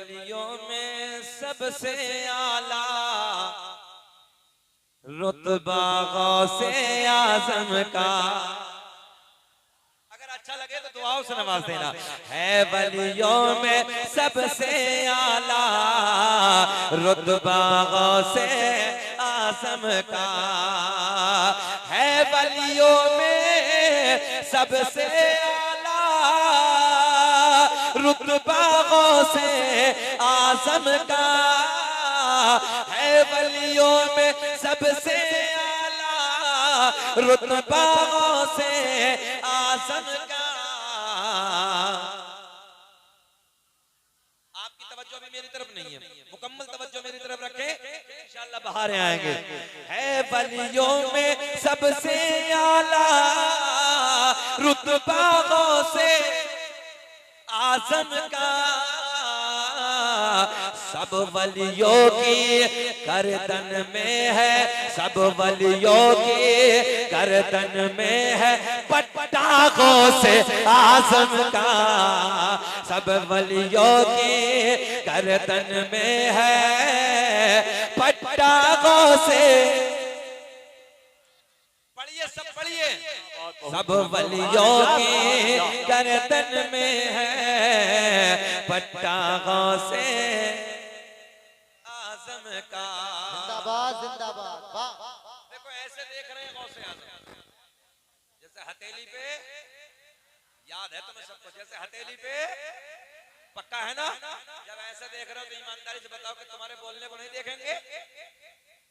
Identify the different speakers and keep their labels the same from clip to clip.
Speaker 1: वलियों में सबसे आला रुतबा गौसे आज़म का। अगर अच्छा लगे तो दुआओं से नवाज देना। है वलियों में सबसे आला रुतबा गौसे आज़म का। है वलियों में सबसे आला रुतबा गौसे आज़म का। है वलियों में सबसे आला रुतबा गौसे आज़म का। आपकी तवज्जो भी मेरी तरफ नहीं है, मुकम्मल तवज्जो मेरी तरफ रखें, इंशाअल्लाह बहारें आएंगे। है वलियों में सबसे आला रुतबा गौसे आज़म का। सब वलियों की गर्दन में है, सब वलियों की गर्दन में है पट्टा गौसे आज़म का। सब वलियों की गर्दन में है पट्टा गौसे। पढ़िए सब पढ़िए। सब वलियों की गर्दन में है पट्टा गौसे आज़म का।
Speaker 2: जिंदाबाद जिंदाबाद।
Speaker 1: देखो ऐसे देख रहे हैं गौसे आज़म, जैसे हथेली पे याद है तुम्हें सबको, जैसे हथेली पे पक्का है ना। जब ऐसे देख रहे हो तो ईमानदारी से बताओ कि तुम्हारे बोलने को नहीं देखेंगे।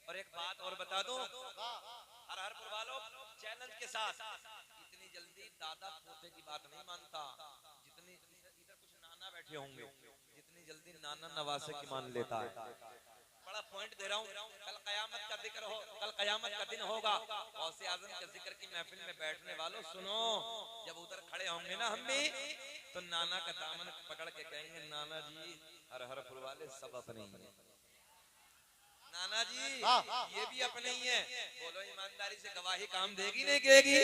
Speaker 1: और एक बात और बता दूं, हर हर वालों चैलेंज के साथ, इतनी जल्दी दादा पोते की बात नहीं मानता जितनी इधर कुछ नाना बैठे होंगे, जितनी जल्दी नाना नवासे की मान लेता है। बड़ा पॉइंट दे रहा हूँ, कल कयामत का जिक्र हो, कल कयामत का दिन होगा, गौसे आज़म के जिक्र की महफिल में बैठने वालों सुनो, जब उधर खड़े होंगे ना हम भी, तो नाना का दामन पकड़ के कहेंगे नाना जी हर हर वाले सब अपने ही हैं। नाना जी ये भी अपने ही हैं। बोलो ईमानदारी से गवाही काम देगी नहीं देगी?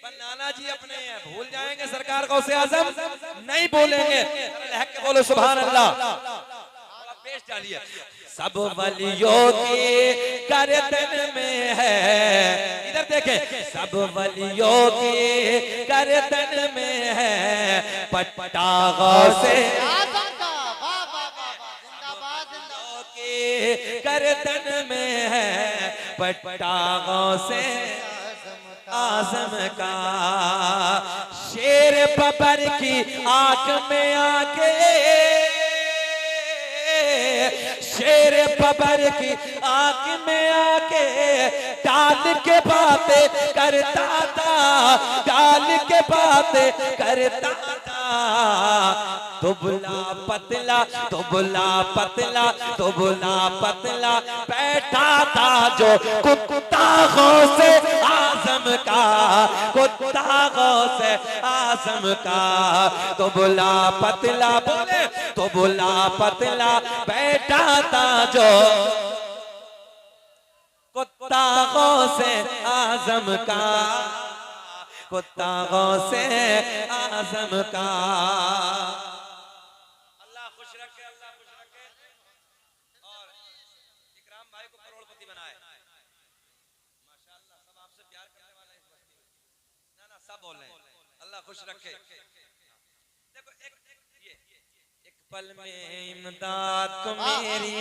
Speaker 1: पर नाना जी अपने हैं, भूल जाएंगे सरकार गौसे आज़म? नहीं भूलेंगे। बोलो सुभान अल्लाह। पेश डालिए। सब वलियों की गर्दन में है, इधर देखें, सब वलियों की गर्दन में है पट्टा गौसे
Speaker 2: आज़म का। जिंदाबाद जिंदाबाद।
Speaker 1: गर्दन में है पट्टा गौसे आज़म का। शेर बबर की आंख में आके, शेर बबर की आंख में आके डाल के बातें करता था, डाल के बातें करता था। दुबला पतला दुबला पतला दुबला पतला बैठा था जो कुत्ता गौसे आज़म का, कुत्ता गौसे आज़म का। दुबला पतला बोले, दुबला पतला बैठा था जो कुत्ता गौसे आज़म का, कुत्ता गौसे आज़म का। अल्लाह खुश रखे, अल्लाह खुश रखे और इकराम भाई को करोड़पति बनाए। माशाअल्लाह सब आपसे प्यार करने वाले इस बस्ती में। ना ना सब बोल रहे हैं, अल्लाह खुश रखे। देखो एक पल में इमदाद को मेरी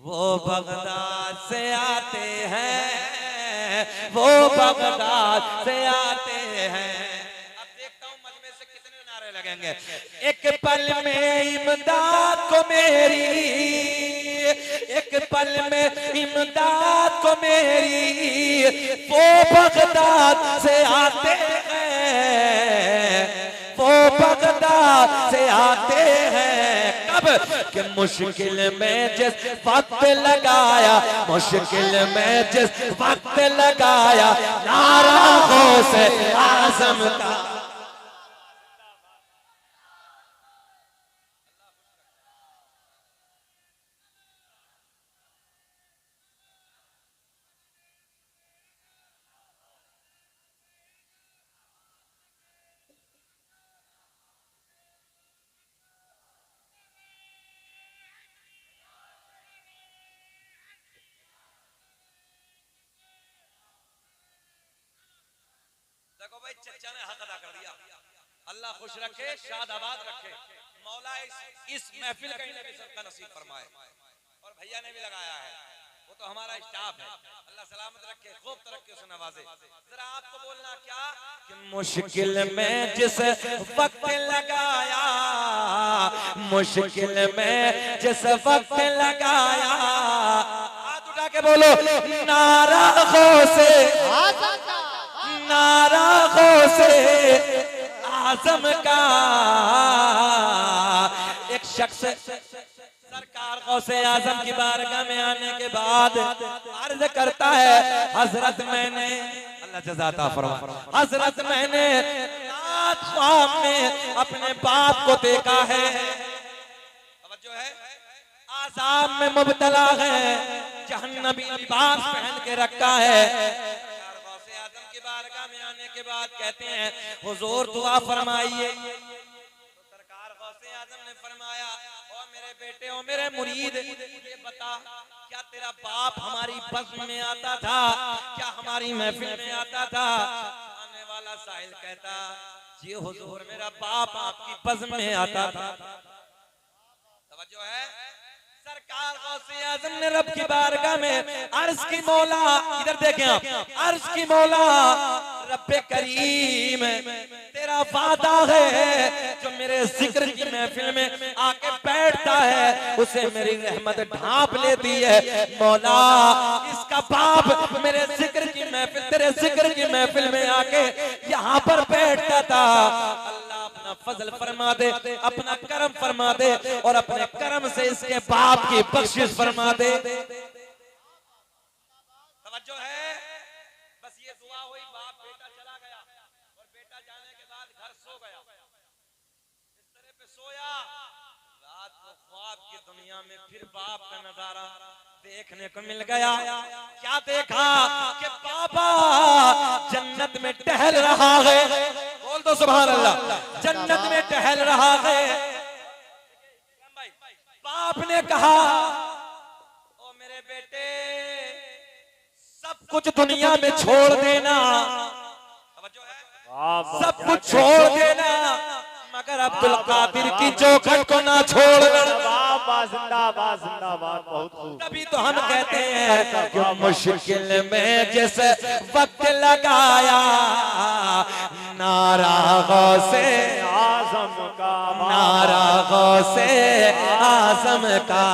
Speaker 1: वो बगदाद से आते हैं, वो बगदाद से आते हैं। अब देखता हूँ मजमे से कितने नारे लगेंगे। एक पल में इमदाद को मेरी, एक पल में इमदाद को मेरी वो बगदाद से आते हैं, वो बगदाद से आते हैं। कब कि मुश्किल में जिस वक्त लगाया, मुश्किल में जिस वक्त लगाया नारा गौसे आज़म का। देखो भाई चचा ने हक अदा कर दिया, अल्लाह खुश रखे, शाद आबाद रखे, मौला इस महफिल का इन्हें भी सबका नसीब फरमाए। और भैया ने भी लगाया है, वो तो हमारा स्टाफ है, अल्लाह सलामत रखे, खूब तरक्की से नवाजे। जरा आपको बोलना क्या कि मुश्किल में जिस वक्त लगाया, मुश्किल में जिस वक्त लगाया, हाथ उठा के बोलो नारा से, नारा से आजम का। एक शख्स सरकार गौसे आजम की बारगाह में आने के बाद अर्ज करता है, हजरत मैंने, अल्लाह जज़ाता फरमा, हजरत मैंने रात ख्वाब में अपने बाप को देखा है, तवज्जो है, आज़ाब में मुब्तला है, जहन्नमी लिबास पहन के रखा है। बारगाह में आने के बाद कहते हैं हुजूर दुआ फरमाइए। तो सरकार गौसे आजम ने फरमाया, ओ मेरे बेटे, ओ मेरे मुरीद, ये बता क्या तेरा बाप हमारी बज़्म में आता था, क्या हमारी महफिल में आता था? आने वाला साहिल कहता, जी हुजूर मेरा बाप आपकी बज़्म में आता था। तवज्जो है, सरकार गौसे आज़म ने रब की बारगाह में अर्ज की, मौला इधर देखें आप, अर्ज की मौला रब्बे करीम तेरा वादा है जो मेरे जिक्र की महफिल में आके बैठता है उसे मेरी रहमत ढांप लेती है। मौला इसका बाप मेरे जिक्र की महफिल, तेरे जिक्र की महफिल में आके यहाँ पर बैठता था, अपना फजल फरमा दे, अपना करम फरमा दे और अपने करम से इसके बाप की बख्शिश फरमा दे। तवज्जो है, बस ये दुआ हुई, बाप बेटा चला गया और बेटा जाने के बाद घर सो गया, बिस्तर पे सोया, रात को ख्वाब की दुनिया में फिर बाप का नजारा देखने को मिल गया। क्या देखा कि बाबा जन्नत में टहल रहा है, बोल दो सुभान अल्लाह, जन्नत में टहल रहा है। बाप ने कहा, ओ मेरे बेटे सब कुछ दुनिया में छोड़ देना, सब कुछ छोड़ देना, मगर अब्दुल कादिर की चौखट को ना छोड़ना।
Speaker 3: जिंदाबाद जिंदाबाद, बहुत खूब।
Speaker 1: तभी तो हम कहते हैं कि मुश्किल में जिस वक्त लगाया, नारा गौसे
Speaker 3: आजम का,
Speaker 1: नारा गौसे आजम का।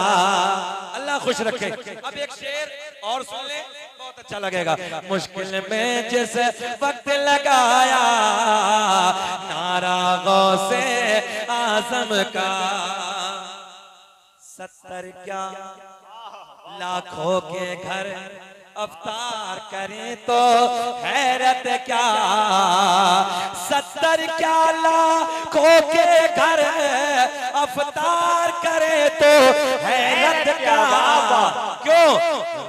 Speaker 1: अल्लाह खुश रखे। अब एक शेर और सुन ले, बहुत अच्छा लगेगा। मुश्किल में जिस वक्त लगाया, नारा गौसे आजम का। 70 क्या लाखों के घर अवतार करें तो हैरत क्या, 70 क्या लाखों के घर अवतार करें तो हैरत क्या। क्यों?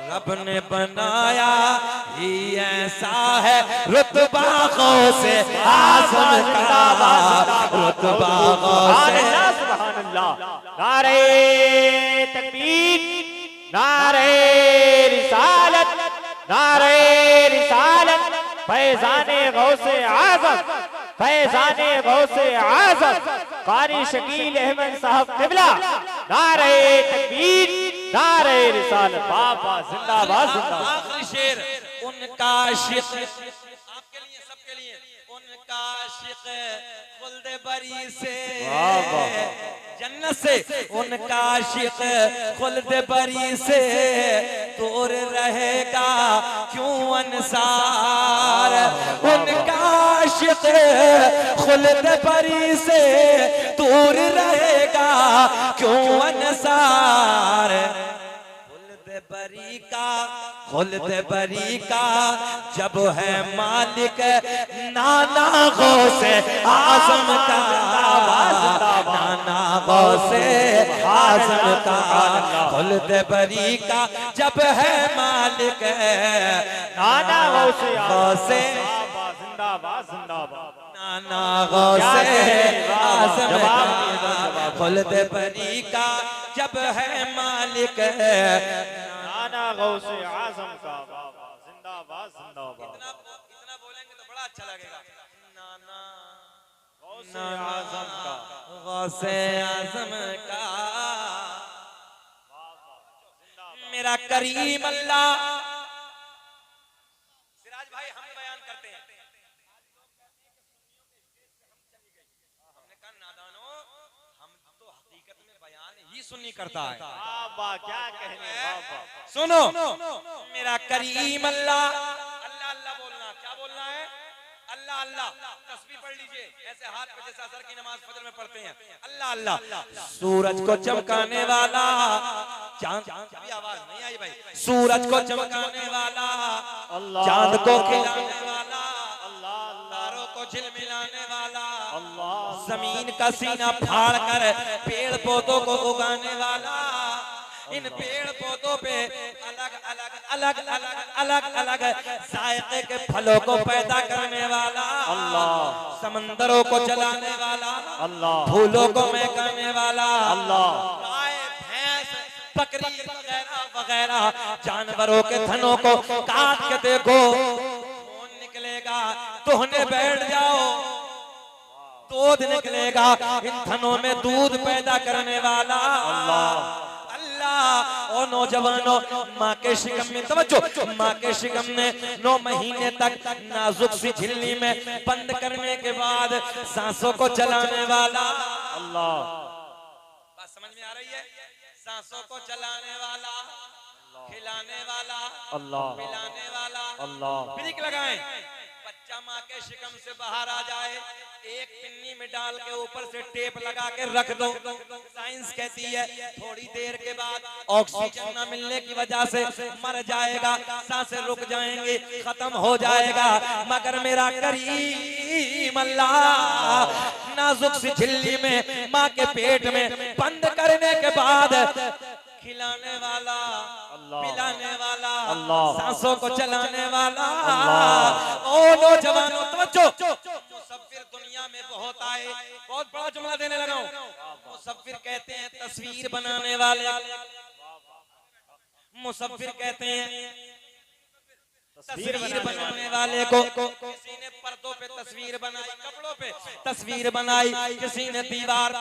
Speaker 1: रब ने बनाया ही ऐसा है रुतबा गौसे आज़म का, रुतबा गौसे।
Speaker 3: सुभान अल्लाह, नारे तकबीर, नारे रिसालत, नारे रिसालत, फैज़ाने गौसे आज़म, फैज़ाने गौसे आज़म कारी शकील अहमद साहब क़िबला। नारे तकबीर, नारे रिसालत, बाबा जिंदाबाद जिंदाबाद।
Speaker 1: आखिरी शेर, उनका आशिक आपके लिए, सबके लिए, उनका आशिक खुल्द बरी से, जन्नत से, उनका आशिक खुल्द बरी से दूर रहेगा क्यों अंसार, उनका आशिक खुल्द बरी से दूर रहेगा क्यों अंसार। बरी का, खुल्द बरी का जब है मालिक नाना गौसे आज़म का, नाना गौसे आज़म का, खुल्द बरी का जब है मालिक
Speaker 3: नाना गौसे
Speaker 1: जिंदाबाद जिंदाबाद, नाना गौसे आज़म का, खुल्द बरी का जब है मालिक
Speaker 3: नाना गौसे आज़म का, जिंदाबाद जिंदाबाद।
Speaker 1: इतना बोलेंगे तो बड़ा अच्छा लगेगा।
Speaker 3: गौसे आजम का,
Speaker 1: गौसे आजम का मेरा करीम अल्लाह। सिराज भाई हम बयान करते हैं, हमने कहा नादानो हम तो हकीकत में बयान ही सुन्नी करता है।
Speaker 3: बाबा क्या कहने, बाबा
Speaker 1: सुनो मेरा करीम अल्लाह। अल्लाह अल्लाह बोलना, क्या बोलना है? अल्लाह अल्लाह। तस्बीह पढ़ लीजिए ऐसे हाथ पे जैसे असर की नमाज फजर में पढ़ते हैं। अल्लाह अल्लाह। सूरज को चमकाने वाला, चांद, अभी आवाज नहीं आई भाई। सूरज को चमकाने वाला,
Speaker 3: अल्लाह,
Speaker 1: चांद को खिलाने वाला,
Speaker 3: अल्लाह,
Speaker 1: तारों को झिलमिलाने वाला,
Speaker 3: अल्लाह,
Speaker 1: जमीन का सीना फाड़ कर पेड़ पौधों को उगाने वाला, इन पेड़ पौधों पे अलग अलग अलग अलग अलग अलग जायके के फलों को पैदा करने वाला,
Speaker 3: अल्लाह,
Speaker 1: समंदरों को चलाने वाला,
Speaker 3: अल्लाह,
Speaker 1: फूलों को महकाने वाला,
Speaker 3: अल्लाह,
Speaker 1: गाय भैंस बकरी वगैरह वगैरह जानवरों के थनों को काट के देखो खून निकलेगा, तोहने बैठ जाओ दूध निकलेगा। इन थनों में दूध पैदा करने वाला अल्लाह। और नौजवानों माँ के शिकम में तवज्जो, माँ के शिकम ने 9 महीने तक नाजुक सी झिल्ली में बंद करने के बाद सांसों को चलाने वाला
Speaker 3: अल्लाह।
Speaker 1: बात समझ में आ रही है? सांसों को चलाने वाला, खिलाने वाला,
Speaker 3: अल्लाह,
Speaker 1: पिलाने वाला।
Speaker 3: अल्लाह।
Speaker 1: ब्रेक लगाएं, बच्चा माँ के शिकम से बाहर आ जाए, एक पिन्नी में डाल के ऊपर से टेप लगा के रख दो। साइंस कहती है थोड़ी देर के बाद ऑक्सीजन न मिलने की वजह से मर जाएगा, सांसें रुक जाएंगी, खत्म हो जाएगा। मगर मेरा करीम अल्लाह नाजुक सी झिल्ली में माँ के पेट में बंद करने के बाद खिलाने वाला, पिलाने वाला, सांसों को चलाने वाला। ओ नौजवानों तवज्जो, मुसव्विर दुनिया में बहुत आए, बहुत बड़ा जुमला देने लगा हूं। मुसव्विर कहते हैं तस्वीर बनाने वाले, मुसव्विर कहते हैं तस्वीर बनाने वाले को। किसी ने पर्दों पे तस्वीर बनाई, कपड़ों पे तस्वीर बनाई, किसी ने दीवार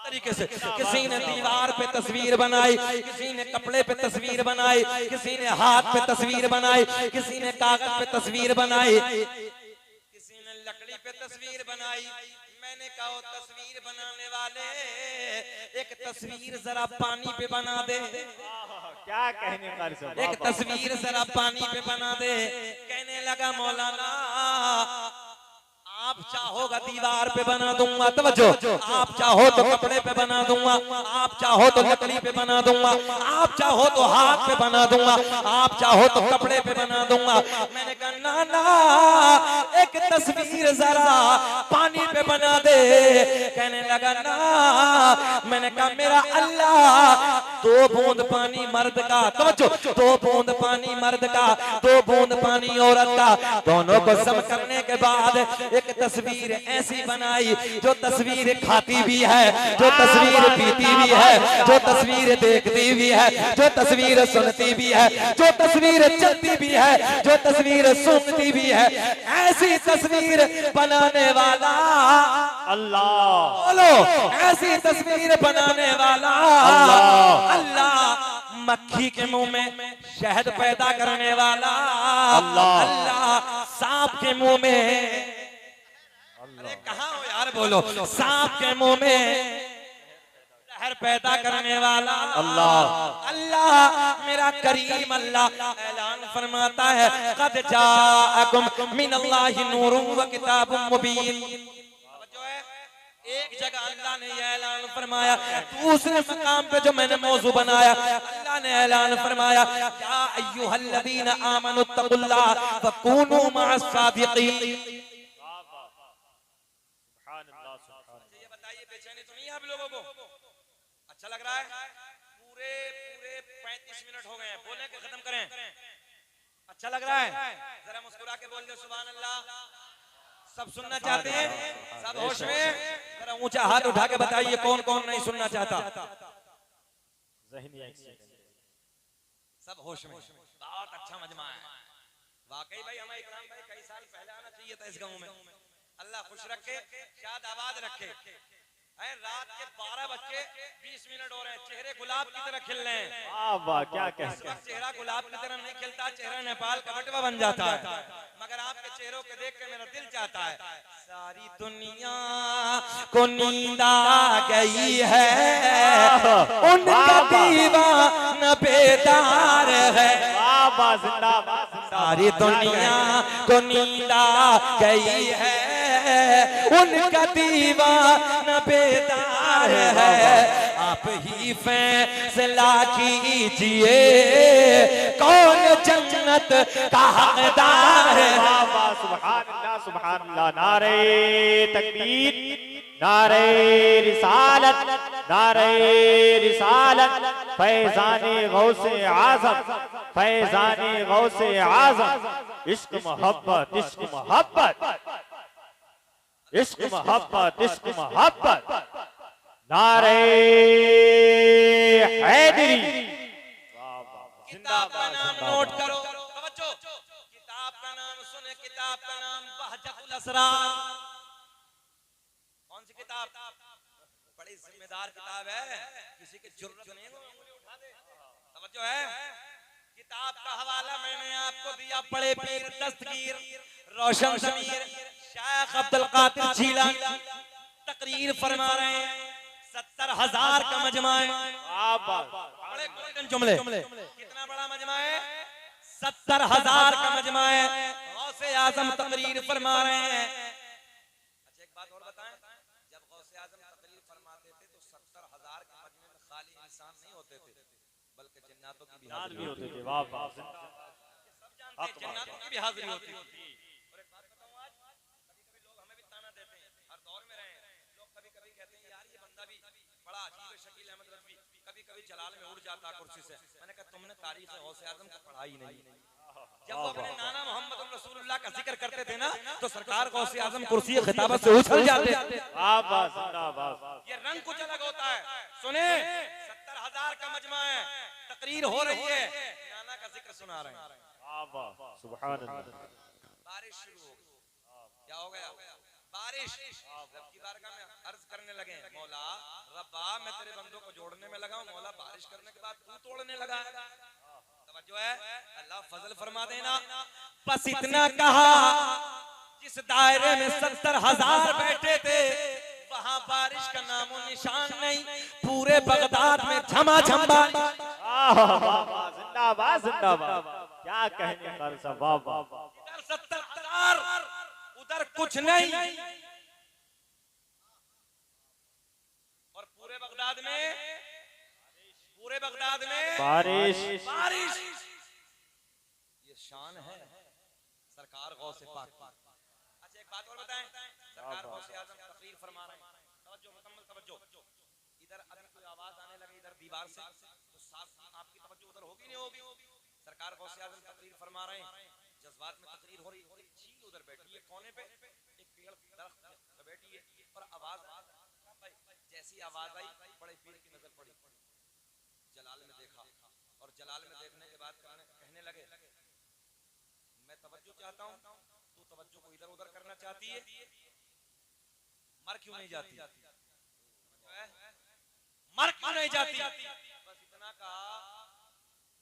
Speaker 1: तरीके से, किसी ने दीवार पे तस्वीर बनाई, किसी ने कपड़े पे तस्वीर बनाई, किसी ने हाथ पे तस्वीर बनाई, किसी ने कागज पे तस्वीर बनाई, किसी ने लकड़ी पे तस्वीर बनाई। मैंने कहा तस्वीर बनाने वाले एक तस्वीर जरा पानी पे बना दे,
Speaker 3: क्या कहने का,
Speaker 1: एक तस्वीर जरा पानी पे बना दे। कहने लगा मौलाना आप चाहोगा दीवार पे बना दूंगा, तवज्जो, आप चाहो तो कपड़े पे बना दूंगा, आप चाहो तो लकड़ी पे बना दूंगा, आप चाहो तो हाथ पे बना दूंगा, आप चाहो तो कपड़े पे बना दूंगा। मैंने कहा ना ना एक तस्वीर जरा पानी पे बना दे। कहने लगा ना, मैंने कहा मेरा अल्लाह 2 बूंद पानी मर्द का, तवज्जो, 2 बूंद पानी मर्द का, 2 बूंद पानी औरत का, दोनों को सम करने के बाद एक तस्वीर ऐसी बनाई जो तस्वीर खाती भी है, जो तस्वीर पीती भी है, जो तस्वीर देखती भी है, जो तस्वीर सुनती भी है, जो तस्वीर चलती भी है, जो तस्वीर सुनती भी है। ऐसी तस्वीर बनाने वाला
Speaker 3: अल्लाह,
Speaker 1: बोलो, ऐसी तस्वीर बनाने वाला
Speaker 3: अल्लाह,
Speaker 1: अल्लाह। मक्खी के मुंह में शहद पैदा करने वाला
Speaker 3: अल्लाह,
Speaker 1: अल्लाह। सांप के मुंह में, अरे कहाँ हो यार, बोलो, सांप के मुंह में जहर पैदा करने वाला
Speaker 3: अल्लाह,
Speaker 1: अल्लाह। मेरा करीम अल्लाह ऐलान फरमाता है क़द जाअकुम मिनल्लाहि नूरुन व किताबुम मुबीन। जो है एक जगह अल्लाह ने यह ऐलान फरमाया, दूसरे मकाम पे जो मैंने मौजू बनाया अल्लाह ने ऐलान फरमाया या अय्युहल्लज़ीना आमनुत्तकुल्लाह व कूनू मअस सादिक़ीन। ये बताइए बेचैनी तो नहीं है आप लोगों को? अच्छा लग रहा है? पूरे 35 मिनट हो गए हैं, बोले के खत्म करें। अच्छा लग रहा है? जरा मुस्कुरा के बोल दो सुभान अल्लाह। सब सुनना चाहते हैं? सब होश में? जरा ऊंचा हाथ उठा के बताइए कौन कौन नहीं सुनना चाहता। सब होश में। बहुत अच्छा मजमा है वाकई भाई। हमारे इकराम भाई कई साल पहले आना चाहिए था इस गांव में, अल्लाह खुश रखे, शाद आबाद रखे। है रात के 12 बज के 20 मिनट हो रहे हैं, चेहरे गुलाब की तरह खिल रहे हैं।
Speaker 3: वाह वाह, क्या
Speaker 1: इस वक्त चेहरा गुलाब की तरह नहीं खिलता, चेहरा नेपाल का बटवा बन जाता है। मगर आपके चेहरों को देख के मेरा दिल चाहता है सारी दुनिया को नींद आ गई है, उनका दीवाना बेदार है।
Speaker 3: वाह वाह, जिंदाबाद।
Speaker 1: सारी दुनिया को नींद आ गई है, उनका दीवाना बेदार है। आप ही फैसला कीजिए कौन जन्नत का हकदार है।
Speaker 3: वाह वाह, सुभान अल्लाह सुभान अल्लाह। नारे तकबीर, नारे रिसालत, नारे रिसालत। फैज़ाने गौसे आज़म, फैज़ाने गौसे आज़म। इश्क मोहब्बत, इश्क मोहब्बत, इश्क मोहब्बत, इश्क मोहब्बत। नारे हैदरी।
Speaker 1: किताब का नाम नोट करो, तवज्जो। किताब का नाम सुने, किताब का नाम बहजतुल असरार। कौन सी किताब? बड़ी जिम्मेदार किताब है, किसी की जुर्रत नहीं है उंगली उठा दे। तवज्जो है। किताब का हवाला मैंने आपको दिया, बड़े पीर दस्तगीर रोशन ज़मीर शेख अब्दुल कादिर जीलानी तकरीर फरमा रहे हैं। 70,000 का मजमा है। बड़े गोल्डन जुमले। कितना बड़ा मजमा है? 70,000 का मजमा है। गौसे आजम तकरीर फरमा रहे हैं। अच्छा एक बात और बताएं, जब गौसे आजम तकरीर फरमाते थे तो 70,000 के मजमे में खाली इंसान नहीं होते थे, बल्कि जिन्नातों की भी हाजिरी होती थी।
Speaker 3: वाह वाह,
Speaker 1: सब जानते हैं जिन्नातों की भी हाजिरी होती थी। और एक बात बताऊं, आज कभी-कभी लोग हमें भी ताना देते हैं, हर दौर में रहे हैं लोग, कभी-कभी कहते हैं यार ये बंदा भी बड़ा अजीब है, शकील अहमद रज़वी कभी-कभी जलाल में उड़ जाता कुर्सी से। मैंने कहा तुमने तारीख गौसे आजम को पढ़ा ही नहीं। जब वो अपने नाना मोहम्मद रसूलुल्लाह का जिक्र करते थे ना तो सरकार गौसे आजम कुर्सी खिताबत से उछल जाते।
Speaker 3: वाह वाह, जिंदाबाद।
Speaker 1: ये रंग कुछ अलग होता है। सुने, 70,000 का मजमा है, तकरीर हो रही है, नाना का जिक्र सुना रहे हैं।
Speaker 3: वाह वाह, सुभान अल्लाह।
Speaker 1: बारिश शुरू हो गई। क्या हो गया? बारिश। रब की बारगाह में अर्ज करने लगे, मौला रब्बा मैं तेरे बंदों को जोड़ने में लगा हूं, मौला बारिश करने के बाद तू तोड़ने लगा है। तवज्जो है, अल्लाह फजल फरमा देना। बस इतना कहा, जिस दायरे में 70,000 बैठे थे वहां बारिश का नामो निशान नहीं। पूरे बगदाद में झमाझम बारिश।
Speaker 3: जिंदाबाद जिंदाबाद, क्या कहने का सब। वाह वाह,
Speaker 1: इधर 70,000 उधर कुछ नहीं, और पूरे बगदाद में
Speaker 3: बारिश।
Speaker 1: बारिश। ये शान है सरकार गौसे पाक की। अच्छा एक बात और बताएं, सरकार गौसे आजम तकरीर फरमा रहे हैं, तवज्जो मुकम्मल तवज्जो। इधर अगर कोई आवाज आने लगे इधर दीवार से तो साथ आपकी तवज्जो उधर होगी नहीं होगी। सरकार गौसे आजम तकरीर फरमा रहे हैं, जज्बात में तकरीर हो रही है। चील उधर बैठी है कोने पे, एक पेड़ दरख्त पे बैठी है, और आवाज जैसी आवाज आई बड़े पीर की नजर पड़ी, जलाल में देखा, और जलाल में देखने के बाद कहने लगे मैं तवज्जो चाहता हूं, तू तवज्जो को इधर उधर करना चाहती है, मर क्यों नहीं जाती? मर क्यों नहीं जाती? बस इतना कहा,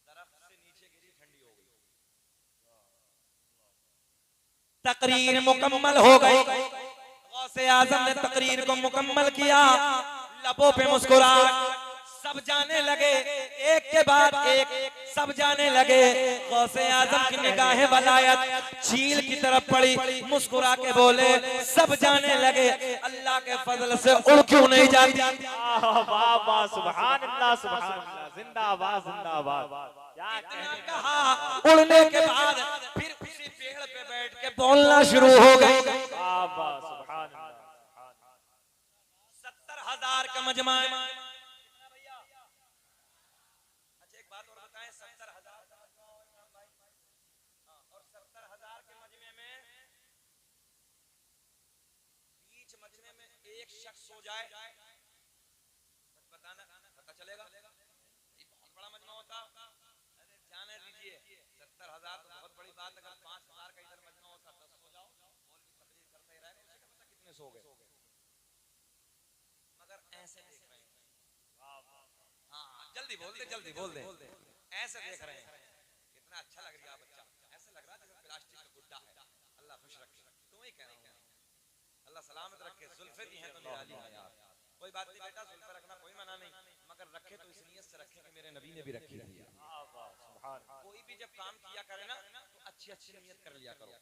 Speaker 1: दरख्त से नीचे गिरी, ठंडी हो गई। तकरीर मुकम्मल हो गई। गौसे आजम ने तकरीर को मुकम्मल किया, लबों पे मुस्कुराहट, सब जाने लगे एक के बाद एक, सब जाने लगे। गौसे आजम की निगाहें वलायत चील की तरफ पड़ी, मुस्कुरा के बोले, सब जाने लगे अल्लाह के फजल से उड़ क्यों नहीं जाती?
Speaker 3: वाह वाह, सुभान अल्लाह सुभान अल्लाह, जिंदाबाद जिंदाबाद। क्या
Speaker 1: इतना कहा, उड़ने के बाद फिर उसी पेड़ पे बैठ के बोलना शुरू हो गई।
Speaker 3: वाह वाह, सुभान अल्लाह।
Speaker 1: 70,000 का मजमा है। अच्छा एक बात और बताएं, 70,000 का मजमा हो इमाम भाई, और 70,000 के मजमे में बीच मजमे में एक शख्स हो जाए, बताना पता चलेगा। ये बहुत बड़ा मजमा होता। अरे जाने दीजिए, 70,000 तो बहुत बड़ी बात। अगर 5,000 का इधर मजमा होता 10 हो जाओ, मौलवी तकरीर करते ही रहे, में सो गए, मगर ऐसे देख रहे हैं। हाँ जल्दी बोल दे, जल्दी बोल दे। ऐसे देख रहे हैं, कितना अच्छा लग रहा है बच्चा, ऐसे लग रहा है जैसे प्लास्टिक का गुड्डा है। अल्लाह खुश रखे, तुम ही कह रहा हूँ, अल्लाह सलामत रखे। जुल्फे दी हैं तो निराली है यार, कोई बात नहीं बेटा, जुल्फे रखना कोई मना नहीं, मगर रखे तो इस नियत से रखे कि मेरे नबी ने भी रखी है। कोई भी जब काम किया करे ना तो अच्छी अच्छी नियत कर लिया करो,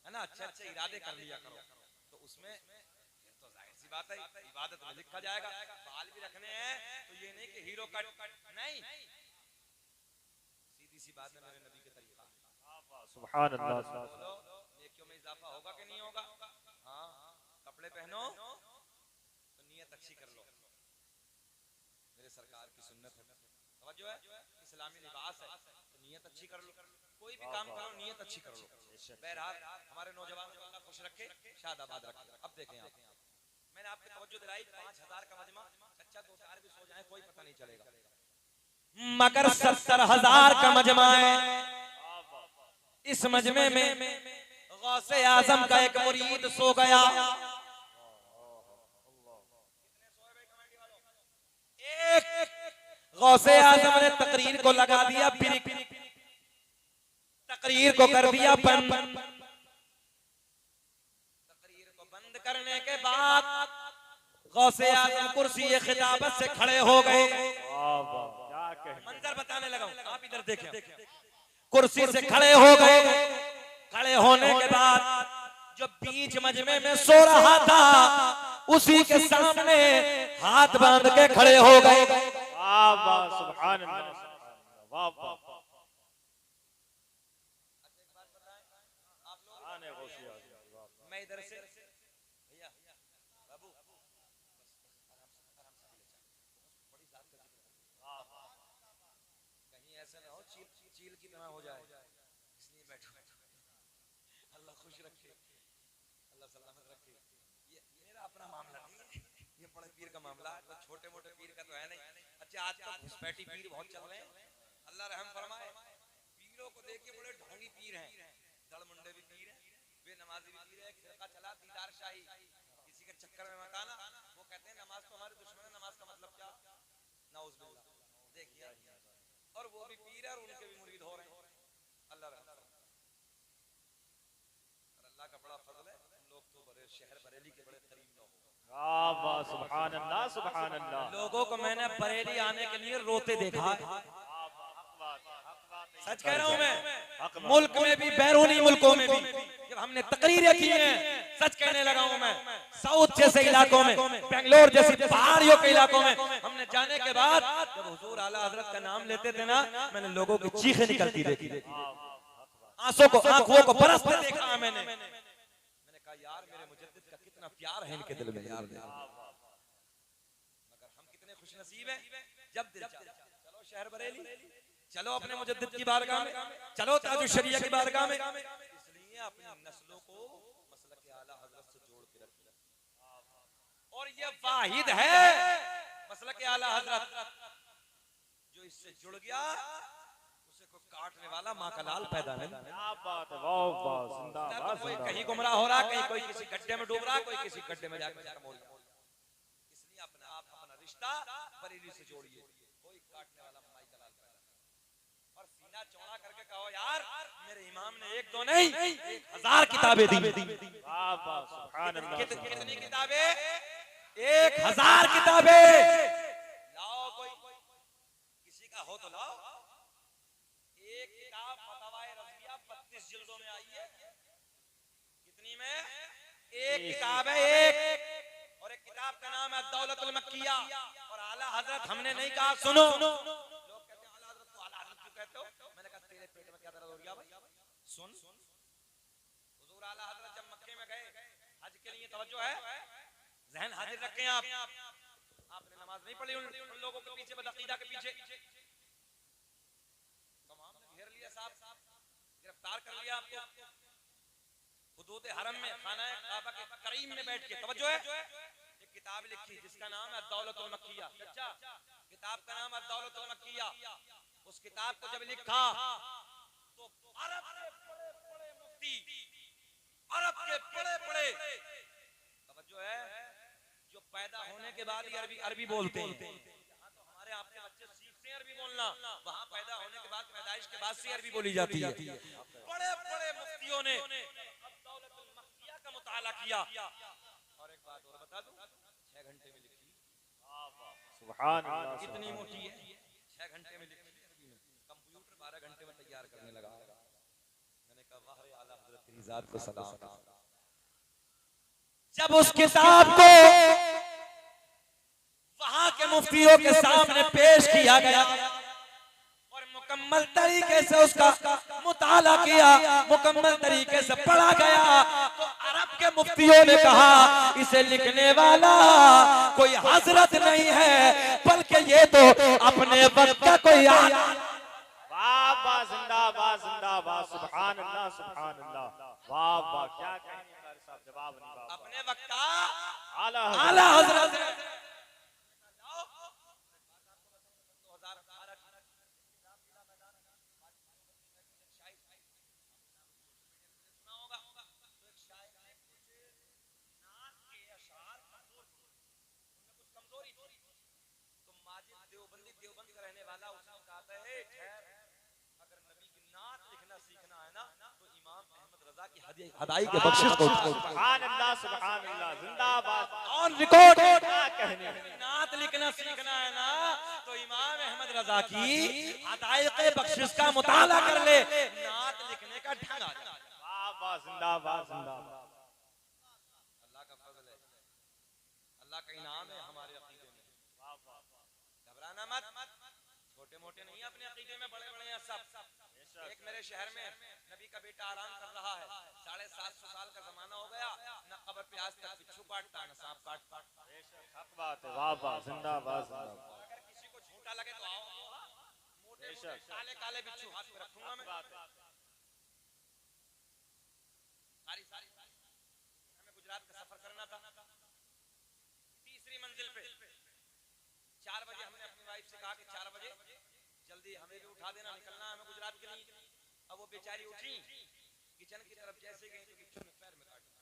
Speaker 1: है ना, अच्छे अच्छे इरादे कर लिया करो, तो उसमें फिर तो जाहिर सी बात है इबादत में लिखा जाएगा। बाल भी रखने हैं तो ये नहीं कि हीरो कट नहीं, सीधी सी बात है मेरे नबी के तरीका।
Speaker 3: सुभान अल्लाह।
Speaker 1: बोलो नेकियों में इजाफा होगा कि नहीं होगा? हाँ, कपड़े पहनो तो नियत अच्छी कर लो, मेरे सरकार की सुन्नत है, समझो है, इस्लामी लिबास है तो नियत अच्छी कर लो, कोई भी काम करो नियत अच्छी कर लो। बहरहाल हमारे नौजवान को अल्लाह खुश रखे, शादाबाद रखे। अब देखें आप, मैंने आपकी तवज्जो दिलाई 5000 का मजमा, अच्छा 2-4 भी सो जाए कोई पता नहीं चलेगा, मगर 70,000 का मजमा है। इस मजमे में गौसे आजम का एक मुरीद सो गया। एक गौसे आजम ने तकरीर को लगा दिया, तकरीर को कर दिया बंद। तकरीर को बंद करने के बाद गौसे आजम कुर्सी खिताबत से खड़े हो गए। मंजर बताने लगा हूं, आप इधर देखें। कुर्सी से खड़े हो गए, खड़े होने के बाद जो बीच मजमे में सो रहा था उसी के सामने हाथ बांध के खड़े हो गए।
Speaker 3: सुभान अल्लाह।
Speaker 1: मैं इधर से भैया बाबू कहीं ऐसा ना हो चील की तरह हो जाए, इसलिए बैठो। अल्लाह खुश रखे, अल्लाह सलामत रखे। ये मेरा अपना मामला नहीं है, ये बड़े पीर का मामला है, तो छोटे मोटे पीर का तो है नहीं। अच्छा आज तो घुसपैठी पीर बहुत चल रहे हैं, अल्लाह रहम फरमाए। पीरों को देखिए बड़े ढोंगी पीर हैं, धड़मुंडे भी पीर हैं, बेनमाजी भी पीर है। एक फिरका चला दीदार शाही, किसी के चक्कर में मत आना। वो कहते हैं नमाज तो हमारे दुश्मन है, नमाज का मतलब क्या? नाउज़ुबिल्लाह। देखिए, और वो भी पीर है और उनके भी मुरीद हो रहे हैं। अल्लाह रहम फरमाए। और अल्लाह का बड़ा फजल है, लोग तो बड़े शहर बरेली के बड़े करीब लोग।
Speaker 3: सुभान अल्लाह, सुभान अल्लाह।
Speaker 1: लोगों को मैंने बरेली आने के लिए रोते देखा है, सच कह रहा हूं मैं। मुल्क में भी बैरूनी मुल्कों में भी जब हमने तकरीरें की हैं, सच कहने लगा हूं मैं, साउथ जैसे इलाकों में, बेंगलोर जैसी पहाड़ियों के इलाकों में हमने जाने के बाद जब हुजूर आला हजरत का नाम लेते थे ना, मैंने लोगों की चीखें निकलती देखी, आंखों को बरसते देखा मैंने कहा यार मेरे मुजद्दिद का कितना प्यार है इनके दिल में यार। मगर हम कितने खुशनसीब हैं, जब दिल चाहे चलो शहर बरेली, चलो अपने मुजद्दिद की बारगाह में, चलो ताजुश शरिया की बारगाह में। इसलिए अपनी नस्लों को मसलक आला हजरत से जोड़ के रखिए, और ये वाहिद है मसलक आला हजरत, जो इससे जुड़ गया उसे कोई काटने वाला माँ का लाल पैदा नहीं।
Speaker 3: क्या बात है, वाह वाह, जिंदाबाद।
Speaker 1: कोई कहीं गुमराह हो रहा, कहीं कोई किसी गड्ढे में डूब रहा, कोई किसी गड्ढे में जाकर खत्म हो रहा। इसलिए अपना आप अपना रिश्ता बरेली से जोड़िए, कोई काटने वाला माई का लाल पैदा। और सीना चौड़ा करके कहो यार मेरे इमाम ने एक दो नहीं 1000 किताबें दी। कितनी किताबें? 1000 किताबें। लाओ कोई किसी का हो तो लाओ। एक किताब फतवाए रज़िया 32 जिल्दों में आई है। कितनी में? एक किताब है, एक। और एक किताब का नाम है दौलतुल मक्किया। और आला हजरत हमने नहीं कहा, सुनो, लोग कहते हैं आला हजरत को आला हजरत क्यों कहते हो? मैंने कहा तेरे पेट में क्या दर्द हो गया भाई? सुन, हुजूर आला हजरत जब मक्के में गए हज के लिए, तवज्जो है, जहन हाजिर रखें आप। आपने नमाज नहीं पढ़ी उन लोगों के पीछे, बदअकीदा के पीछे, तमाम ने घेर लिया, साहब गिरफ्तार कर लिया आपको। हुदूद हरम में खाना काबा के करीम में बैठ के, तवज्जो है, एक किताब लिखी जिसका नाम है दौलतुल मक्किया। अच्छा, किताब का नाम है दौलतुल मक्किया। उस किताब को जब लिखा तो अरब के बड़े बड़े मुफ्ती, अरब के बड़े बड़े, तवज्जो जो है जो पैदा होने के बाद ही अरबी बोलते हैं। यहाँ तो हमारे आपके बच्चे सीखते हैं अरबी बोलना, वहाँ पैदा होने के बाद, पैदाइश के बाद से अरबी बोली जाती है। बड़े बड़े मुफ्तियों ने अब्दौलतुल मख्तिया का मुताला किया। और एक बात और बता दूं, 6 घंटे में लिखी,
Speaker 3: सुभान अल्लाह,
Speaker 1: कितनी मोटी है, 6 घंटे में लिखी अरबी में। कंप्यूटर 12 घंटे में तैयार करने लगा। मैंने कहा वाह रे आला हज़रत तेरी ज़ात को सलाम। जब उस किताब को वहां के मुफ्तियों के सामने पेश किया गया और मुकम्मल तरीके से उसका मुताला किया, मुकम्मल तरीके से पढ़ा गया, तो अरब के मुफ्तियों ने कहा इसे लिखने वाला कोई हजरत नहीं है, बल्कि ये तो अपने वक्त का कोई
Speaker 3: वाह वाह, जिंदाबाद जिंदाबाद, सुभान अल्लाह सुभान अल्लाह, वाह वाह, क्या कहेंगे कारी साहब, जवाब नहीं बाबा।
Speaker 1: अपने वक्त का
Speaker 3: आला
Speaker 1: हजरत। देवबंद का रहने वाला उसने कहा है अगर नबी की नात लिखना सीखना है ना तो इमाम अहमद रजा की हदाई के बख्शिश को
Speaker 3: सुभान अल्लाह, जिंदाबाद,
Speaker 1: ऑन रिकॉर्ड।
Speaker 3: क्या कहने,
Speaker 1: नात लिखना सीखना है ना तो इमाम अहमद रजा की हदाई के बख्शिश का मुताला कर ले, नात लिखने का ढंग आ जाए।
Speaker 3: वाह वाह, जिंदाबाद जिंदाबाद।
Speaker 1: अल्लाह का फजल है, अल्लाह का इनाम है हमारे अकीदे में। घबराना मत, छोटे मोटे नहीं अपने अकीदे में, बड़े बड़े हैं सब। एक मेरे शहर में नबी का बेटा आराम कर रहा है, 750 साल का जमाना हो गया, न कब्र पे आज तक बिच्छू काटता न सांप काटता।
Speaker 3: हक बात है, वाह वाह, जिंदाबाद जिंदाबाद।
Speaker 1: अगर किसी को झूठा लगे तो आओ, मोटे मोटे काले काले बिच्छू हाथ में रखूंगा मैं। सारी हमें गुजरात का सफर करना था, तीसरी मंजिल पे 4 बजे हमने अपनी वाइफ से कहा कि 4 बजे जल्दी हमें भी उठा देना, निकलना हमें गुजरात के लिए। अब वो बेचारी उठी, किचन की तरफ जैसे गई तो बिच्छू ने पैर में काट दिया।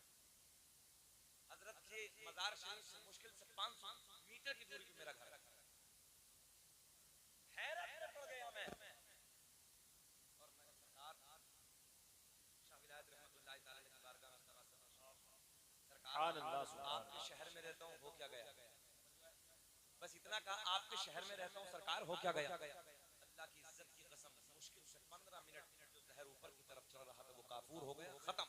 Speaker 1: हजरत के मजार शरीफ से मुश्किल से 500 मीटर की दूरी पे मेरा घर है। हैरत में पड़ गया मैं। और मैंने सरकार शाह विलायत रहमतुल्लाह तआला की बारगाह में सरकार आपके शहर में रहता हूँ, हो क्या गया? बस इतना कहा, आपके शहर में रहता हूँ सरकार, हो क्या गया? अल्लाह की इज्जत की कसम, मुश्किल से 15 मिनट जो जहर ऊपर की तरफ चल रहा था वो काफूर हो गया, खत्म।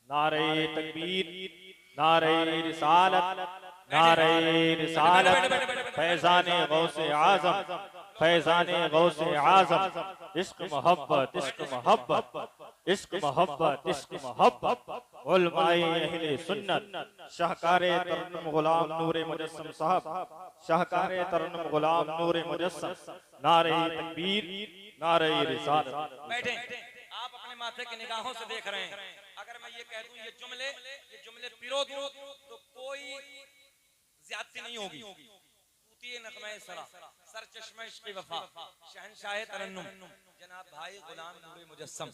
Speaker 3: नारे तकबीर, नारे रिसालत, नारे रिसालत, फैज़ाने गौसे आज़म, फैज़ाने गौसे आज़म, इश्क मोहब्बत, इश्क मोहब्बत, इश्क मोहब्बत, इश्क मोहब्बत, उलमाए अहले सुन्नत, शाहकारे तरन्नुम गुलाम नूरे मुजस्सम साहब, शाहकारे तरन्नुम गुलाम नूरे मुजस्सम, नारे तकबीर, नारे रिसालत।
Speaker 1: बैठे, आप अपने माथे की निगाहों से देख रहे हैं। अगर मैं ये कह दूं ये जुमले पिरो दूं तो कोई ज्यादती नहीं होगी। तूती नगमे सरा, सर चश्मे इश्क़ वफा, शहंशाह तरन्नुम, जनाब भाई गुलाम नूरे मुजस्सम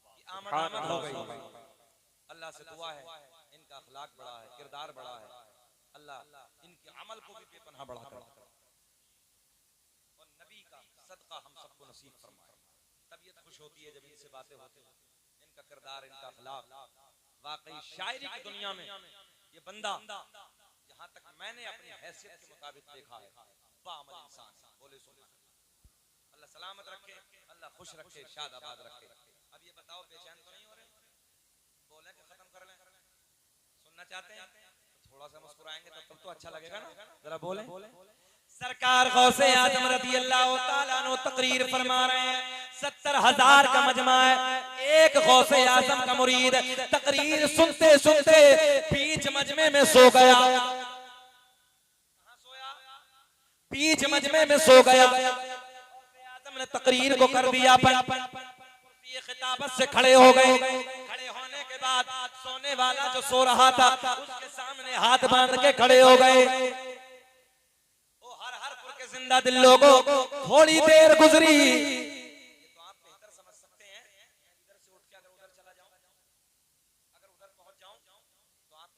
Speaker 1: की आमद हो गई। अल्लाह से दुआ है, इनका अखलाक बड़ा है, किरदार बड़ा है, अल्लाह इनके अमल को भी बेपनाह बढ़ा कर और नबी का सदका हम सबको नसीब फरमाए। तबीयत खुश होती है जब इनसे बातें होती हैं, इनका किरदार, इनका अखलाक। वाकई शायरी की दुनिया में ये बंदा जहां तक मैंने अपनी हैसियत के मुताबिक देखा है, बाअमल इंसान। बोले सुभान अल्लाह, सलामत रखे, अल्लाह खुश रखे, शाद आबाद रखे। अब ये बताओ बेचैन तो नहीं हो रहे? बोले कि खत्म कर लें? सुनना चाहते हैं? थोड़ा सा मुस्कुराएंगे तब तो अच्छा लगेगा ना। जरा बोले। सरकार गौसे आजम रज़ी अल्लाह तआला अन्हु तकरीर फरमा रहे हैं, 70,000 का मजमा है, एक गौसे आजम का मुरीद तकरीर सुनते सुनते बीच मजमे में सो गया। कहां सोया? बीच मजमे में सो गया। आजम ने तकरीर को कर दिया, ये खिताबत से खड़े हो गए। खड़े होने के बाद सोने वाला जो सो रहा था उसके सामने हाथ बांध के खड़े हो गए। जिंदा दिल लोगों, थोड़ी देर गुजरी। ये तो आप बेहतर समझ सकते हैं। इधर से उठ के अगर उधर चला जाऊं, अगर उधर पहुंच जाऊं तो आप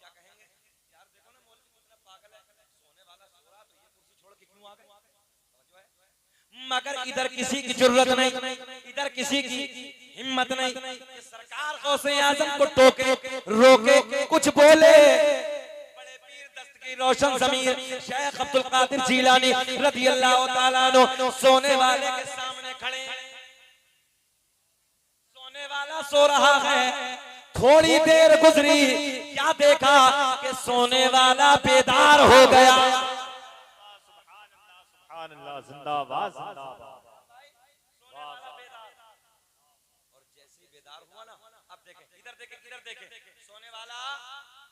Speaker 1: मगर इधर किसी की जरूरत नहीं, इधर किसी की हिम्मत नहीं कि सरकार गौसे आजम को टोके, रोके, कुछ बोले। बड़े पीर दस्तगीर रोशन ज़मीर शेख अब्दुल कादिर जीलानी रज़ी अल्लाह ताला अन्हु सोने वाले के सामने खड़े हैं। सोने वाला सो रहा है। थोड़ी देर गुजरी, क्या देखा कि सोने वाला बेदार हो गया।
Speaker 3: जिंदाबाद जिंदाबाद।
Speaker 1: और जैसे ही बेदार हुआ ना, अब देखें इधर देखें इधर देखें, सोने वाला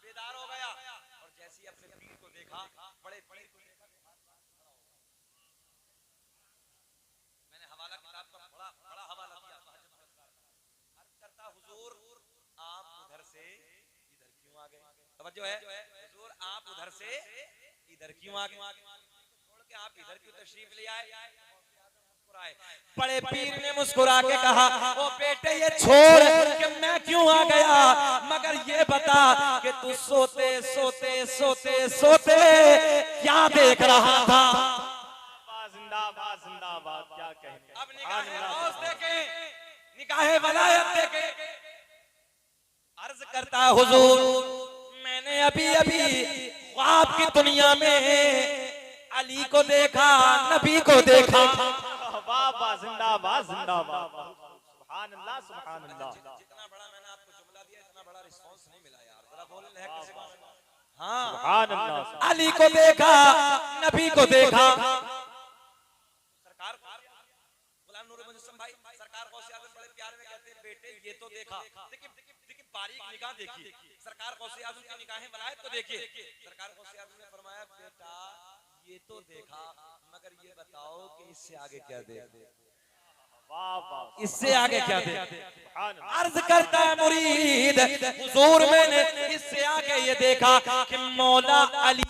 Speaker 1: बेदार हो गया और जैसे ही अपने पीर को देखा, बड़े पीर को देखा, मैंने हवाला किताब का बड़ा हवाला दिया, अर्ज करता हुजूर आप उधर से इधर क्यों आ गए? तवज्जो है हुजूर, आप उधर से इधर क्यों आ गए? छोड़ के आप इधर क्यों तशरीफ ले आए? बड़े पीर ने मुस्कुरा के कहा, ओ बेटे ये छोड़ कि मैं क्यों आ गया, मगर ये बता कि तू सोते सोते सोते सोते क्या देख रहा था?
Speaker 3: जिंदाबाद जिंदाबाद। क्या कहेंगे?
Speaker 1: अब निगाहे गौस देखें, निगाहे वलायत देखें। अर्ज करता हुजूर, मैंने अभी अभी ख्वाब की दुनिया में अली को देखा, नबी को देखा।
Speaker 3: वाह जिंदाबाद जिंदाबाद। सुभान अल्लाह सुभान अल्लाह।
Speaker 1: जितना बड़ा मैंने आपको जुमला दिया, इतना बड़ा रिस्पांस नहीं मिला यार, जरा बोल ले किसी को। हाँ,
Speaker 3: सुभान अल्लाह।
Speaker 1: अली को देखा, नबी को देखा। सरकार गुलाम नूर मुजस्सम भाई, सरकार गौसे आज़म बड़े प्यार में कहते हैं, बेटे ये तो देखा। देखिए बारीक निगाह देखिए, सरकार गौसे आज़म की निगाहें वलायत को देखिए। सरकार गौसे आज़म ने फरमाया, बेटा ये तो देखा, मगर ये बताओ कि इससे आगे क्या दे? इससे आगे क्या दे? अर्ज करता है मुरीद, हुजूर मैंने इससे आगे ये देखा कि मौला अली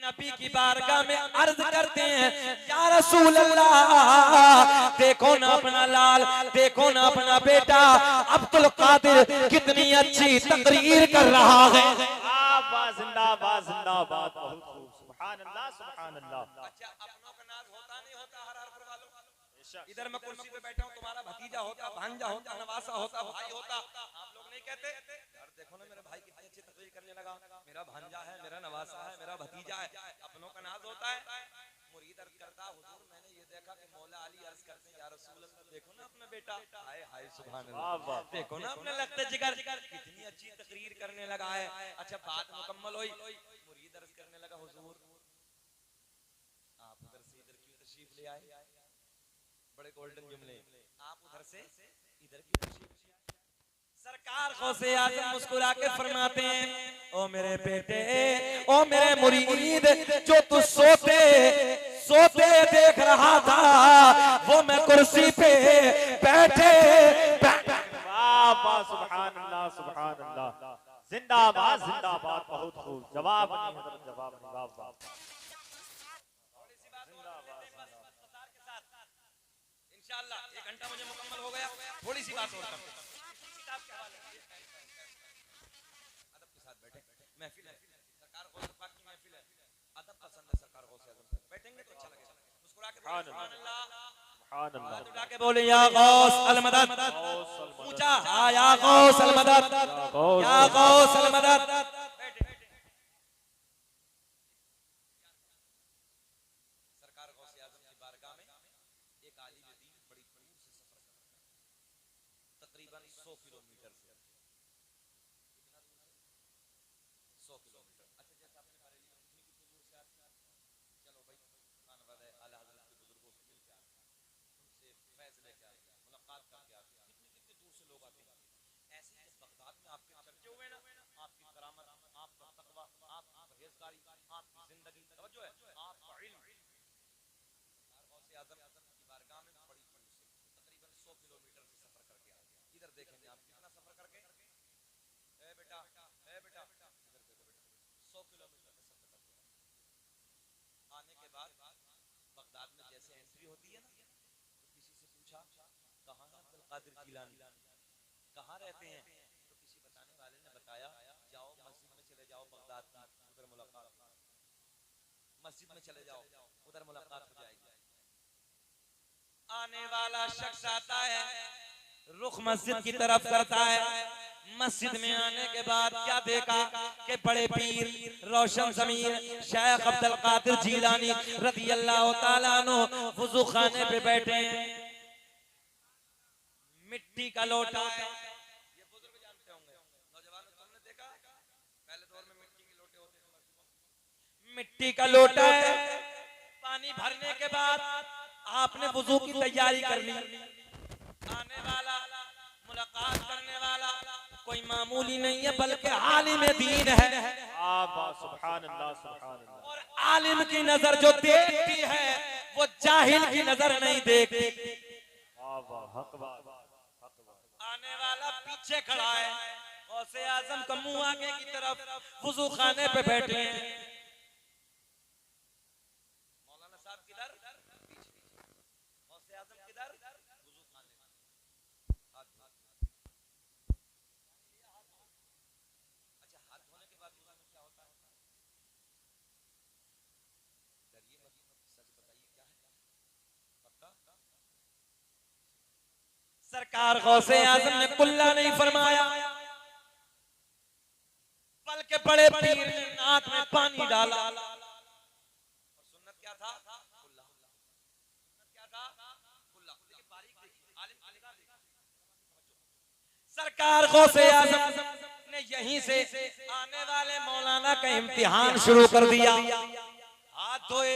Speaker 1: नबी की बारगाह में अर्ज करते हैं, या रसूल अल्लाह, देखो ना अपना लाल, देखो ना अपना बेटा अब्दुल कादिर कितनी अच्छी तकरीर कर रहा है।
Speaker 3: जिंदाबाद जिंदाबाद। बहुत खूब। सुभान अल्लाह सुभान अल्लाह।
Speaker 1: अच्छा, अपनों का नाज होता नहीं होता हर हर वालों? इधर मैं कुर्सी पे बैठा हूँ, तुम्हारा भतीजा होता, भांजा होता, नवासा होता, भाई होता, आप लोग नहीं कहते यार देखो ना मेरा भाई कितनी अच्छी तकरीर करने लगा, मेरा भांजा है, मेरा नवासा है, मेरा भतीजा है। अपनों का नाज होता है। मुरीद अर्ज करता, हुजूर मैंने ये देखा कि मौला अली अर्ज करते हैं, या रसूल अल्लाह देखो ना अपना बेटा, हाय हाय सुभान अल्लाह, देखो ना अपने लगते जिगर कितनी अच्छी तकरीर करने लगा है। अच्छा, बात मुकम्मल हुई, मुरीद अर्ज करने लगा, हुजूर आप उधर से इधर क्यों तशरीफ ले आए? बड़े गोल्डन जुमले, आप उधर से इधर क्यों तशरीफ ले आए? सरकार गौसे आज़म मुस्कुरा के फरमाते हैं, ओ मेरे बेटे, ओ मेरे मुरीद, जो तू सोते सोते देख रहा था वो मैं कुर्सी पे बैठे
Speaker 3: सुभान अल्लाह सुभान अल्लाह। जिंदाबाद जिंदाबाद। बहुत खूब। जवाब नहीं हजरत, जवाब नहीं। वाह वाह।
Speaker 1: इंशाअल्लाह 1 घंटा मुझे मुकम्मल हो गया, थोड़ी सी बात और करते हैं। किताब के हवाले से अदब के साथ बैठे, महफिल है, सरकार गौसे पाक की महफिल है, अदब पसंद है सरकार गौसे आज़म, बैठेंगे तो अच्छा लगेगा। मुस्कुरा के सुभान अल्लाह, सुभान अल्लाह, उठा के बोले, या गौस अल मदद, ऊंचा हाँ, या गौस अल मदद, या गौस अल मदद। सरकार गौसे आज़म की बारगाह में एक आलिम दीन बड़ी दूर से सफर करता है, तकरीबन 100 किलोमीटर से। 100 किलोमीटर। अच्छा, जैसे आपने बरेली में कितनी दूर से आते हैं, चलो भाई खान वाले आला हज़रत के बुजुर्गों से मिलके आते हैं, उनसे फैज़ लेके आते हैं, मुलाकात करके आते हैं, कितनी दूर से लोग आते हैं। ऐसे ही बगदाद में आपके चर्चे हुए ना, आपकी करामत, आपका तकवा, आपकी परहेजगारी, आपकी जिंदगी, तवज्जो है, आपका इल्म। गौसे आज़म की बारगाह में बड़ी दूर से तकरीबन 100 किलोमीटर से सफर करके आए। इधर देखेंगे आप कितना सफर करके, ए बेटा, ए बेटा, इधर देखो बेटा, 100 किलोमीटर से सफर करके आने के बाद बगदाद में जैसे एंट्री होती है ना, तो किसी से पूछा कहाँ है अब्दुल कादिर जीलानी, कहाँ रहते हैं? तो किसी बताने वाले ने बताया, जाओ मस्जिद में चले जाओ बगदाद की, उधर मुलाकात। मस्जिद में चले जाओ, उधर मुलाकात हो जाएगी। आने वाला शख्स आता है, रुख मस्जिद की तरफ करता है। मस्जिद में आने के बाद क्या देखा कि बड़े पीर रोशन ज़मीर शेख अब्दुल कादिर जीलानी रज़ी अल्लाह तआला अन्हु वुज़ू खाने पे बैठे हैं। मिट्टी का लोटा है, ये बुजुर्ग जानते होंगे, नौजवानों तुमने देखा पहले दौर में मिट्टी के लोटे होते थे। मिट्टी का लोटा है, पानी भरने के बाद आपने वुज़ू की तैयारी कर ली। आने वाला, मुलाकात करने वाला कोई मामूली नहीं है, बल्कि आलिम दीन है।
Speaker 3: सुभान अल्लाह, सुभान अल्लाह।
Speaker 1: और आलिम की नजर जो देखती है वो जाहिल की नजर नहीं देखती।
Speaker 3: हक बात, हक बात।
Speaker 1: आने वाला पीछे खड़ा है, गौसे आजम का मुंह आगे की तरफ, वुज़ू खाने पे बैठे हैं। मौलाना साहब किधर, गौसे आजम किधर, वुज़ू खाने। अच्छा, हाथ धोने के बाद वुज़ू में क्या होता है? डरिए मत, सच बताइए क्या है? पक्का? सरकार गौसे आजम ने कुल्ला नहीं फरमाया, बल्कि बड़े पीर ने नाक में पानी डाला। और सुन्नत क्या था? कुल्ला। सुन्नत क्या था? कुल्ला। देखिए बारीक देखिए, आलिम की निगाह देखिए। सरकार गौसे आजम ने यहीं से आने वाले मौलाना का इम्तिहान शुरू कर दिया। हाथ धोए,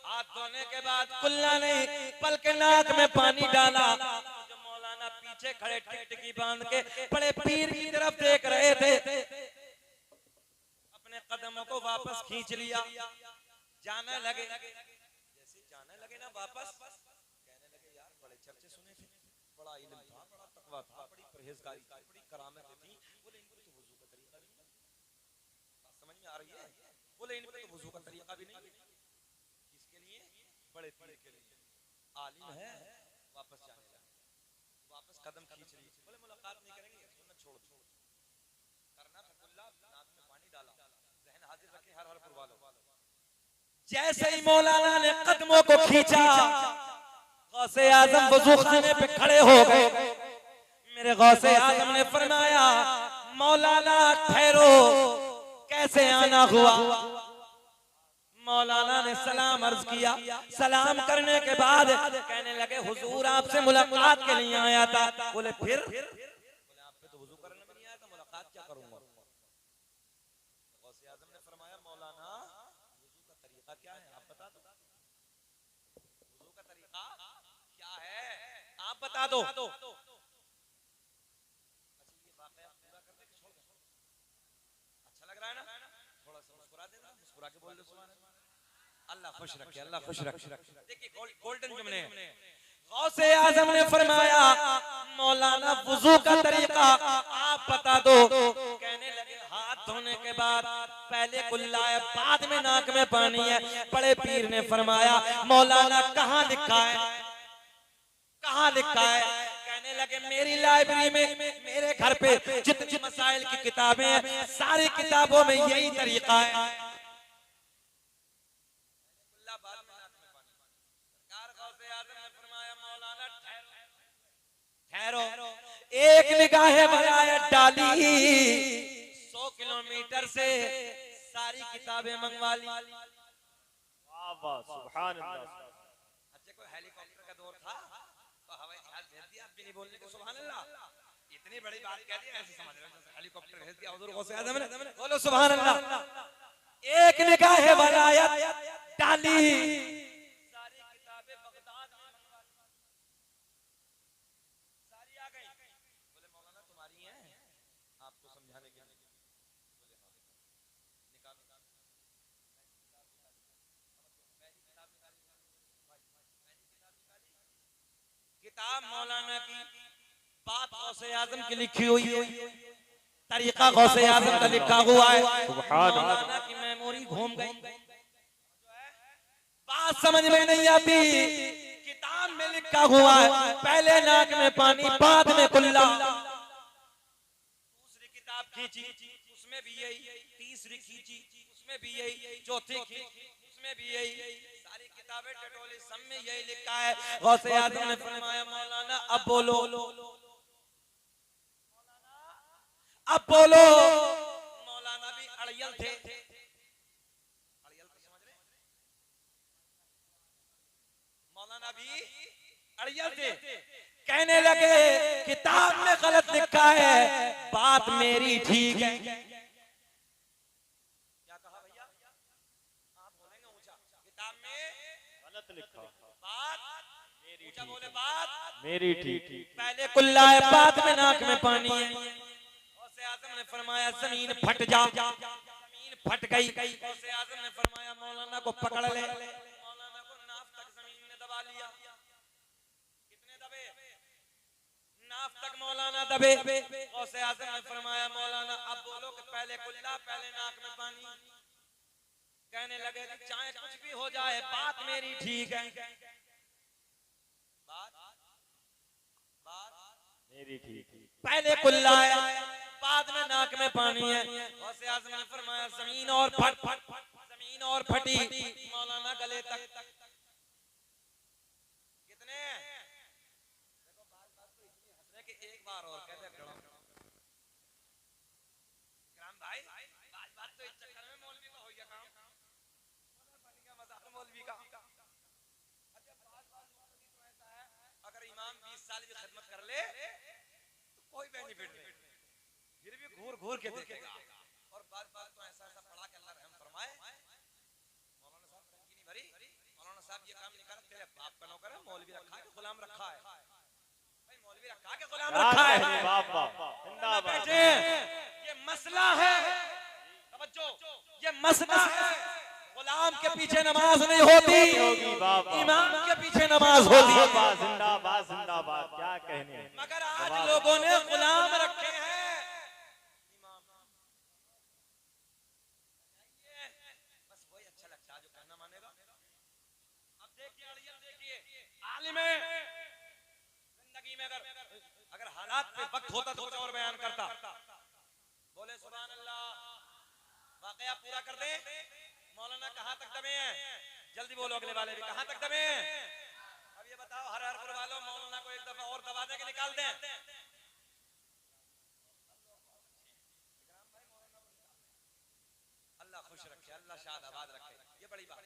Speaker 1: हाथ धोने के बाद कुल्ला नहीं बल्कि नाक में पानी डाला। पीछे खड़े टिकटिकी बांध के बड़े पीर की तरफ देख रहे थे, अपने कदमों को वापस खींच लिया। जाने लगे, जैसे जाने लगे ना वापस, कहने लगे यार बड़े चर्चे सुने थे, बड़ा इल्म था, बड़ा तकवा था, बड़ी परहेजगारी थी, बड़ी करामतें थी। बोले इनको तो वुज़ू का तरीका भी नहीं, बात समझ में आ रही है? बोले इनको तो वुज़ू का तरीका भी नहीं। किसके लिए? बड़े पीर के लिए। आलिम है, वापस जाने लगे, वापस कदम खींच ली। बोले मुलाकात नहीं करेंगे, सुन्नत छोड़ दो। करना था कुल्ला, नाक में पानी डाला। ज़हन हाजिर रखें हर हर पुरवालो। जैसे ही मौलाना ने कदमों को खींचा, गौसे आजम वुज़ू खाने पे खड़े हो गए। मेरे गौसे आजम ने फरमाया मौलाना ठहरो, कैसे आना हुआ? मौलाना ने सलाम अर्ज किया। सलाम करने के बाद कहने लगे हुजूर आपसे मुलाकात के लिए आया था। बोले फिर? बोले आप पे तो वुज़ू करने में नहीं आया था, मुलाकात क्या करूंगा? गौसे आजम ने फरमाया मौलाना वुज़ू का तरीका क्या है आप बता दो। वुज़ू का तरीका क्या है आप बता दो। अच्छा ये वाकया पूरा कर दे कि छोड़ दे? अच्छा लग रहा है ना? थोड़ा सा मुस्कुरा देना, मुस्कुरा के बोल दो सुभान अल्लाह। अल्लाह खुश रखे, अल्लाह खुश रखे। देखिए गोल्डन जुमले। गौसे आजम ने फरमाया मौलाना वुज़ू का तरीका आप बता दो। कहने लगे हाथ धोने के बाद पहले कुल्ला है, बाद में नाक में पानी है। बड़े पीर ने फरमाया मौलाना कहाँ लिखा है, कहाँ लिखा है? कहने लगे मेरी लाइब्रेरी में, मेरे घर पे जितनी मसाइल की किताबें हैं सारी किताबों में यही तरीका है। ठहरो, एक निगाहे भराया डाली, 100 किलोमीटर से सारी किताबें मंगवा ली।
Speaker 3: सुभान अल्लाह।
Speaker 1: अच्छा कोई हेलीकॉप्टर का दौर था तो हवाई जहाज भेज दिया, आप भी नहीं बोलने को सुभान अल्लाह। इतनी बड़ी बात कह दी, ऐसे समझ रहे हो हेलीकॉप्टर भेज दिया हुजूर गौसे आज़म ने। बोलो सुभान अल्लाह। एक निगाहे भराया डाली, सारी किताबें बगदाद में मंगवा ली, सारी आ गई। बोले मौलाना तुम्हारी हैं आपको समझाने के लिए। बोले हाँ निकालो। किताब मौलाना की बात गौसे आज़म की लिखी हुई है, तरीका गौसे आज़म का लिखा हुआ है। मौलाना की मेमोरी घूम गई, बात समझ में नहीं आती। किताब में लिखा हुआ है पहले नाक में पानी बाद में कुल्ला। दूसरी किताब खींची उसमें भी यही, तीसरी खींची उसमें भी यही, चौथी खींची उसमें इनमें भी यही सारी किताबें टटोली सब में यही लिखा है। गौसे आजम ने फरमाया मौलाना अब बोलो, अब बोलो। मौलाना भी अड़ियल थे, अड़ियल तो समझ रहे, मौलाना भी अड़ियल थे। कहने लगे किताब में गलत लिखा है, बात मेरी ठीक है। क्या कहा भैया? आप बोलेंगे ऊंचा, किताब में
Speaker 3: गलत लिखा,
Speaker 1: बात
Speaker 3: मेरी
Speaker 1: ऊंचा
Speaker 3: ठीक
Speaker 1: बोले,
Speaker 3: है,
Speaker 1: बात
Speaker 3: मेरी ठीक है।
Speaker 1: पहले कुल्ला है, बाद में नाक में पानी है। गौसे आजम ने फरमाया जमीन फट जा, जमीन फट गई। गौसे आजम ने फरमाया मौलाना को पकड़ ले। मौलाना को नाफ तक जमीन ने दबा लिया। कितने दबे? नाफ तक मौलाना दबे। गौसे आजम ने फरमाया मौलाना अब बोलो कि पहले कुल्ला पहले नाक में पानी। कहने लगे कि चाहे कुछ भी हो जाए बात मेरी ठीक है, बात
Speaker 3: मेरी ठीक है।
Speaker 1: पहले कुल्ला है, बाद में नाक में पानी है। गौसे आज़म ने फरमाया जमीन और फट, जमीन और फटी मौलाना गले तक। कितने? देखो बात तो इतनी हंसने कि एक बार और कहते ग्राम भाई, बात तो इस चक्कर में मौलवी का हो गया काम, बन गया मजाक मौलवी का। अच्छा बात तो ऐसा है, अगर इमाम 20 साल की खिदमत कर ले कोई बेनिफिट नहीं, फिर भी घूर घूर के देखेगा। और बात तो ऐसा ऐसा पढ़ा के अल्लाह रहम फरमाए। मौलाना साहब टंकी नहीं भरी, मौलाना साहब ये काम नहीं कर, तेरे बाप का नौकर है, मौलवी रखा के गुलाम रखा है भाई, मौलवी रखा के गुलाम रखा है।
Speaker 3: जिंदाबाद।
Speaker 1: ये मसला है, तवज्जो, ये मसला है। गुलाम के पीछे नमाज नहीं होती, इमाम के पीछे नमाज होती है।
Speaker 3: जिंदाबाद जिंदाबाद, क्या कहने।
Speaker 1: मगर आज लोगों ने गुलाम रखे हैं इमाम। बस वही अच्छा लगता है जो कहना मानेगा। अब देखिए देखिए आलिम जिंदगी में अगर हालात पे वक्त होता तो कुछ और बयान करता। बोले सुभान अल्लाह। वाकया पूरा कर दे। मौलाना कहाँ तक दबे हैं? जल्दी बोलो, अगले वाले भी कहाँ तक दबे हैं? अब ये बताओ, हर हर वालों मौलाना को एक दफा और दबा दे के निकाल दें। अल्लाह खुश रखे, अल्लाह शाद आबाद रखे, ये बड़ी बात।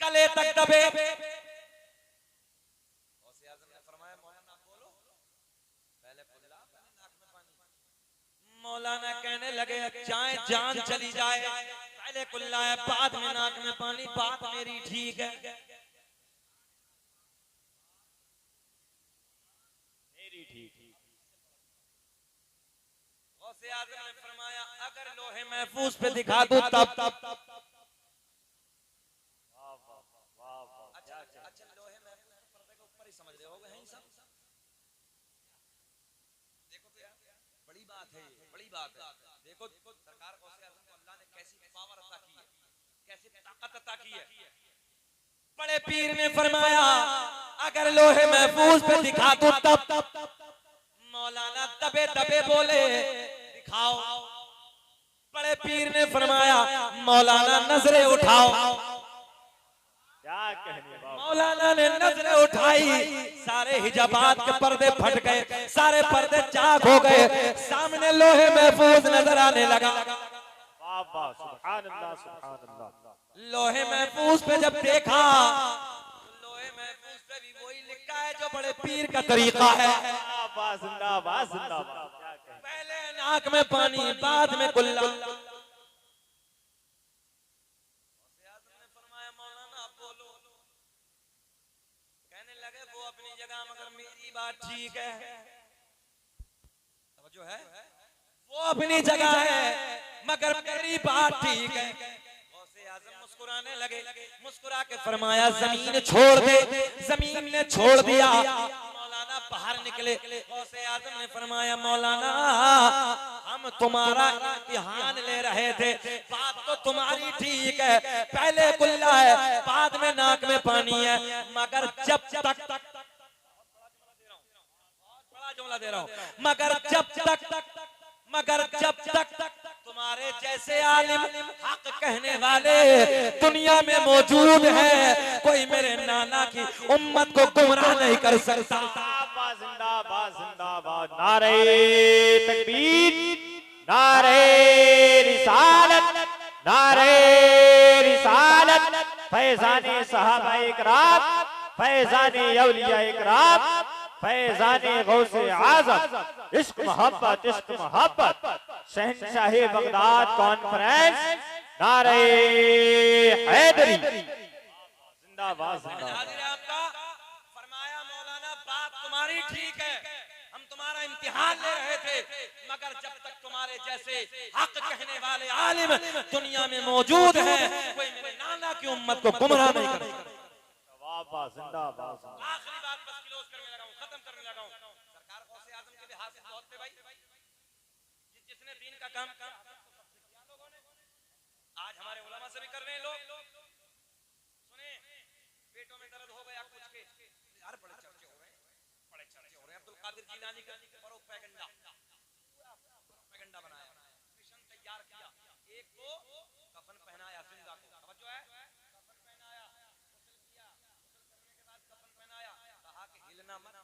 Speaker 1: गले तक दबे। गौसे आज़म ने फरमाया मौलाना बोलो, पहले कुल्ला पहले नाक में पानी। मौलाना कहने लगे चाहे जान चली जाए पहले कुल्ला है, बाद में नाक में पानी, बात मेरी ठीक है,
Speaker 3: मेरी ठीक है।
Speaker 1: गौसे आज़म ने फरमाया अगर लोहे महफूज पे दिखा दूं तब। अच्छा लोहे महफूज पर्दे के ऊपर ही समझ रहे होगे हैं सब। देखो तो यार बड़ी बात है, ये बड़ी बात है। देखो सरकार गौसे आज़म को अल्लाह ने कैसी पावर अता की है, कैसी ताकत अता की है। बड़े पीर ने फरमाया अगर लोहे महफूज पे दिखा दूं तब। मौलाना दबे दबे बोले दिखाओ। बड़े पीर ने फरमाया मौलाना नजरें उठाओ।
Speaker 3: क्या कहने।
Speaker 1: मौलाना ने नजरें उठाई, सारे हिजाबात के पर्दे फट गए, सारे पर्दे चाक हो गए, सामने लोहे महफूज नजर आने लगा।
Speaker 3: सुभान अल्लाह सुभान अल्लाह।
Speaker 1: लोहे महफूज पे जब देखा, लोहे महफूज पे भी वही लिखा है जो बड़े पीर का तरीका है।
Speaker 3: जिंदाबाद जिंदाबाद।
Speaker 1: पहले नाक में पानी, बाद में कुल्ला। ने फरमाया मौलाना आप बोलो। कहने लगे वो अपनी जगह मगर मेरी बात ठीक है, जो है वो अपनी जगह है मगर मेरी बात ठीक है। गौसे आज़म मुस्कुराने लगे, मुस्कुरा के फरमाया जमीन छोड़ दे। जमीन ने छोड़ दिया। मौलाना बाहर निकले। गौसे आज़म ने फरमाया मौलाना हम तुम्हारा इम्तिहान ले रहे थे, बात तो तुम्हारी ठीक है, पहले कुल्ला है बाद में नाक में पानी है, मगर जब तक बड़ा जुमला दे रहा हूं, मगर जब तक तुम्हारे तुम्हारे जैसे आलिम हक कहने वाले दुनिया में मौजूद है, कोई मेरे नाना की उम्मत को गुमराह नहीं कर सकता।
Speaker 3: जिंदाबाद जिंदाबाद जिंदाबाद, नारे तकबीर, नारे रिसालत, नारे रिसालत, फैजाने सहाबा इकराम, फैजाने औलिया इकराम, फैजाने गौसे आजम, इश्क मोहब्बत, इश्क मोहब्बत, शहंशाहे बगदाद कॉन्फ्रेंस, नारे हैदरी, जिंदाबाद जिंदाबाद।
Speaker 1: हाजिर है आपका। फरमाया मौलाना बात तुम्हारी ठीक है, हम तुम्हारा इम्तिहान ले रहे थे, मगर जब तक तुम्हारे जैसे हक कहने वाले आलिम दुनिया में मौजूद हैं, कोई मेरे नाना की उम्मत को गुमराह नहीं कर सकता।
Speaker 3: जिंदाबाद जिंदाबाद।
Speaker 1: आखिरी बात बस क्लोज करने लगा हूं, खत्म करने लगा हूं। सरकार गौसे आजम के लिहाज से बहुत थे भाई, जिसने दीन का काम आज हमारे उलमा से भी कर रहे हैं लोग। सुने, पेटों में दर्द हो गया कुछ के, यार बड़े चर्चे हो रहे हैं, बड़े चर्चे हो रहे हैं। अब्दुल कादिर जीलानी का प्रोपेगेंडा बनाया, मिशन तैयार किया, एक को कफन पहनाया जिंदा को, समझो है, कफन पहनाया, गुस्ल किया, गुस्ल करने के बाद कफन पहनाया, कहा कि हिलना मत,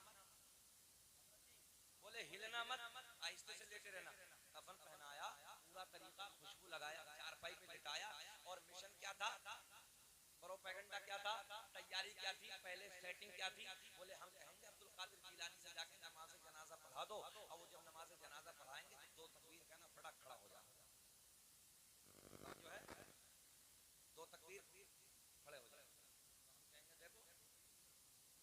Speaker 1: बोले हिलना मत, आहिस्ते से लेटे रहना। कफन पहनाया, पूरा तरीका, खुशबू लगाया, चारपाई पे लिटाया। और मिशन क्या था, प्रोपेगेंडा क्या था, तैयारी क्या थी, पहले सेटिंग क्या थी। बोले हम कहेंगे अब्दुल कादिर जीलानी से जाके नमाज जनाजा पढ़ा दो, और वो जब नमाज जनाजा पढ़ाएंगे तो दो तकबीर कहना, फटाक खड़ा हो जाए, जो है दो तकबीर खड़े हो जाए। कहेंगे देखो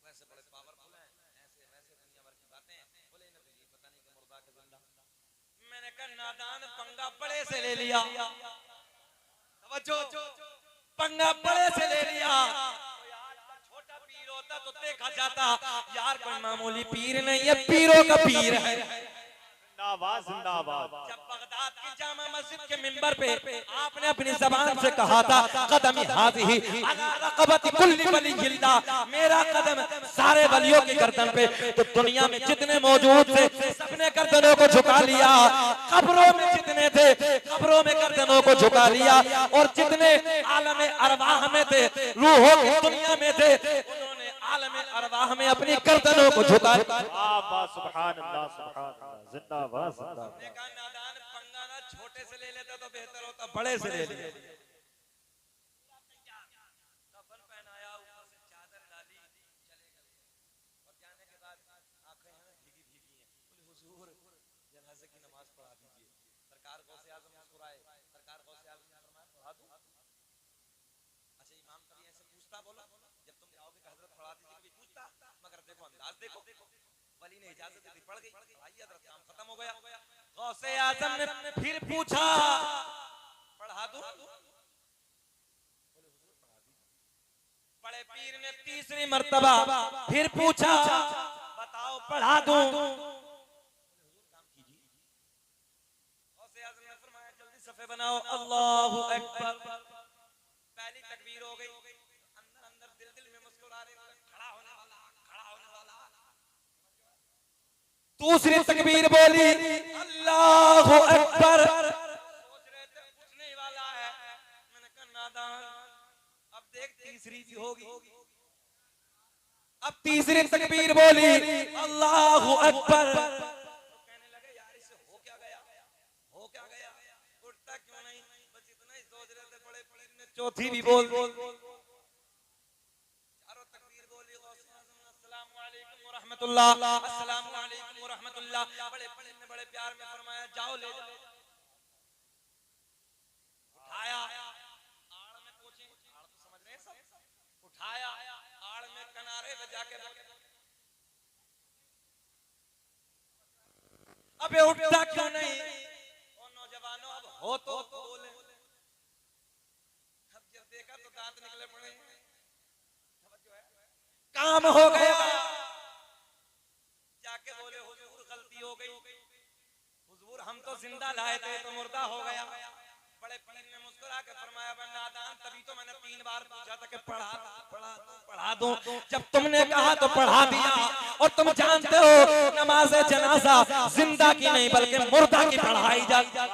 Speaker 1: वैसे बड़े पावरफुल हैं, ऐसे वैसे दुनिया भर की बातें हैं। बोले इन्हें तो ये पता नहीं कि मुर्दा के जिंदा। मैंने कहा नादान पंगा बड़े से ले लिया, पंगा बड़े से ले लिया। छोटा पीर होता तो देखा जाता, यार कोई मामूली पीर नहीं है, पीरों का पीर है।
Speaker 3: जिंदाबाद जिंदाबाद।
Speaker 1: जब बगदाद की जामा मस्जिद के मिंबर पे आपने अपनी जबान से कहा था, कदमी हाज़िही अला रक़बति कुल्ली वलिय्यिल्लाह, मेरा कदम सारे वलियों की गर्दन पे, तो दुनिया में जितने मौजूद थे सबने गर्दनों को झुका लिया। कब्रों में जितने थे कब्रों में गर्दनों को झुका लिया, और जितने आलम अरवाह में थे, रूहों की दुनिया में थे, उन्होंने आलम अरवाह में अपनी गर्दनों को झुका लिया।
Speaker 3: सुभान अल्लाह सुभान अल्लाह, जिंदाबाद जिंदाबाद।
Speaker 1: हमने कहा नादान पंगा ना छोटे से ले लेता तो बेहतर होता, बड़े से ले ले। कफन पहनाया, ऊपर से चादर डाली, चले गए। और जाने के बाद आंखें हैं भीगी भीगी हैं, बोले हुजूर जनाजे की नमाज पढ़ा दीजिए। सरकार गौसे आजम मुस्कुराए, सरकार गौसे आजम ने फरमाया पढ़ा दूं। अच्छा इमाम कभी ऐसे पूछता, बोला जब तुम जाओगे कि हजरत पढ़ा दीजिए, कभी पूछता? मगर देखो अंदाज देखो, वली ने इजाजत दी, पढ़ गई, भाई हजरत काम खत्म हो गया। गौसे आजम ने फिर पूछा पढ़ा दूं? बड़े पीर ने तीसरी मर्तबा फिर पूछा बताओ पढ़ा दूं? गौसे आजम ने फरमाया जल्दी सफे बनाओ, अल्लाहु अकबर। पहली तकबीर हो गई, अंदर अंदर दिल दिल में मुस्कुरा रहे, खड़ा होने वाला, खड़ा होने वाला। दूसरी तकबीर बोली, अल्लाहु अकबर। सोच रहे थे कुछ नहीं वाला है, मैंने कहा नादान अब देख तीसरी भी होगी। अब तीसरी तकबीर बोली, अल्लाहु अकबर। तो कहने लगे यार इसे हो क्या गया, हो क्या गया, उठता क्यों नहीं? बस इतना ही सोच रहे थे, बड़े पीर ने चौथी भी बोल चारों तकबीर बोली। अस्सलामु अलैकुम व रहमतुल्लाह, अस्सलामु अलैकुम व रहमतुल्लाह। बड़े पीर ने बड़े प्यार में फरमाया जाओ ले जाओ। उठाया, आड़ में पहुंचे, आड़ तो समझ रहे हैं सब, उठाया आड़ में किनारे पे जाके अबे उठता क्यों नहीं? ओ नौजवानों अब हो तो बोले। अब जब देखा तो दांत निकले पड़े, काम हो गया। जाके बोले हुजूर गलती हो गई, हुजूर हम तो जिंदा लाए थे तो मुर्दा हो गया। बड़े पीर ने मुस्कुरा मुस्कुरा के फरमाया बे नादान, तभी तो मैंने 3 बार पूछा था कि पढ़ा दूं। जब तुमने कहा तो पढ़ा दिया। और तुम जानते हो नमाज जनाजा जिंदा की नहीं बल्कि मुर्दा की पढ़ाई जाती है।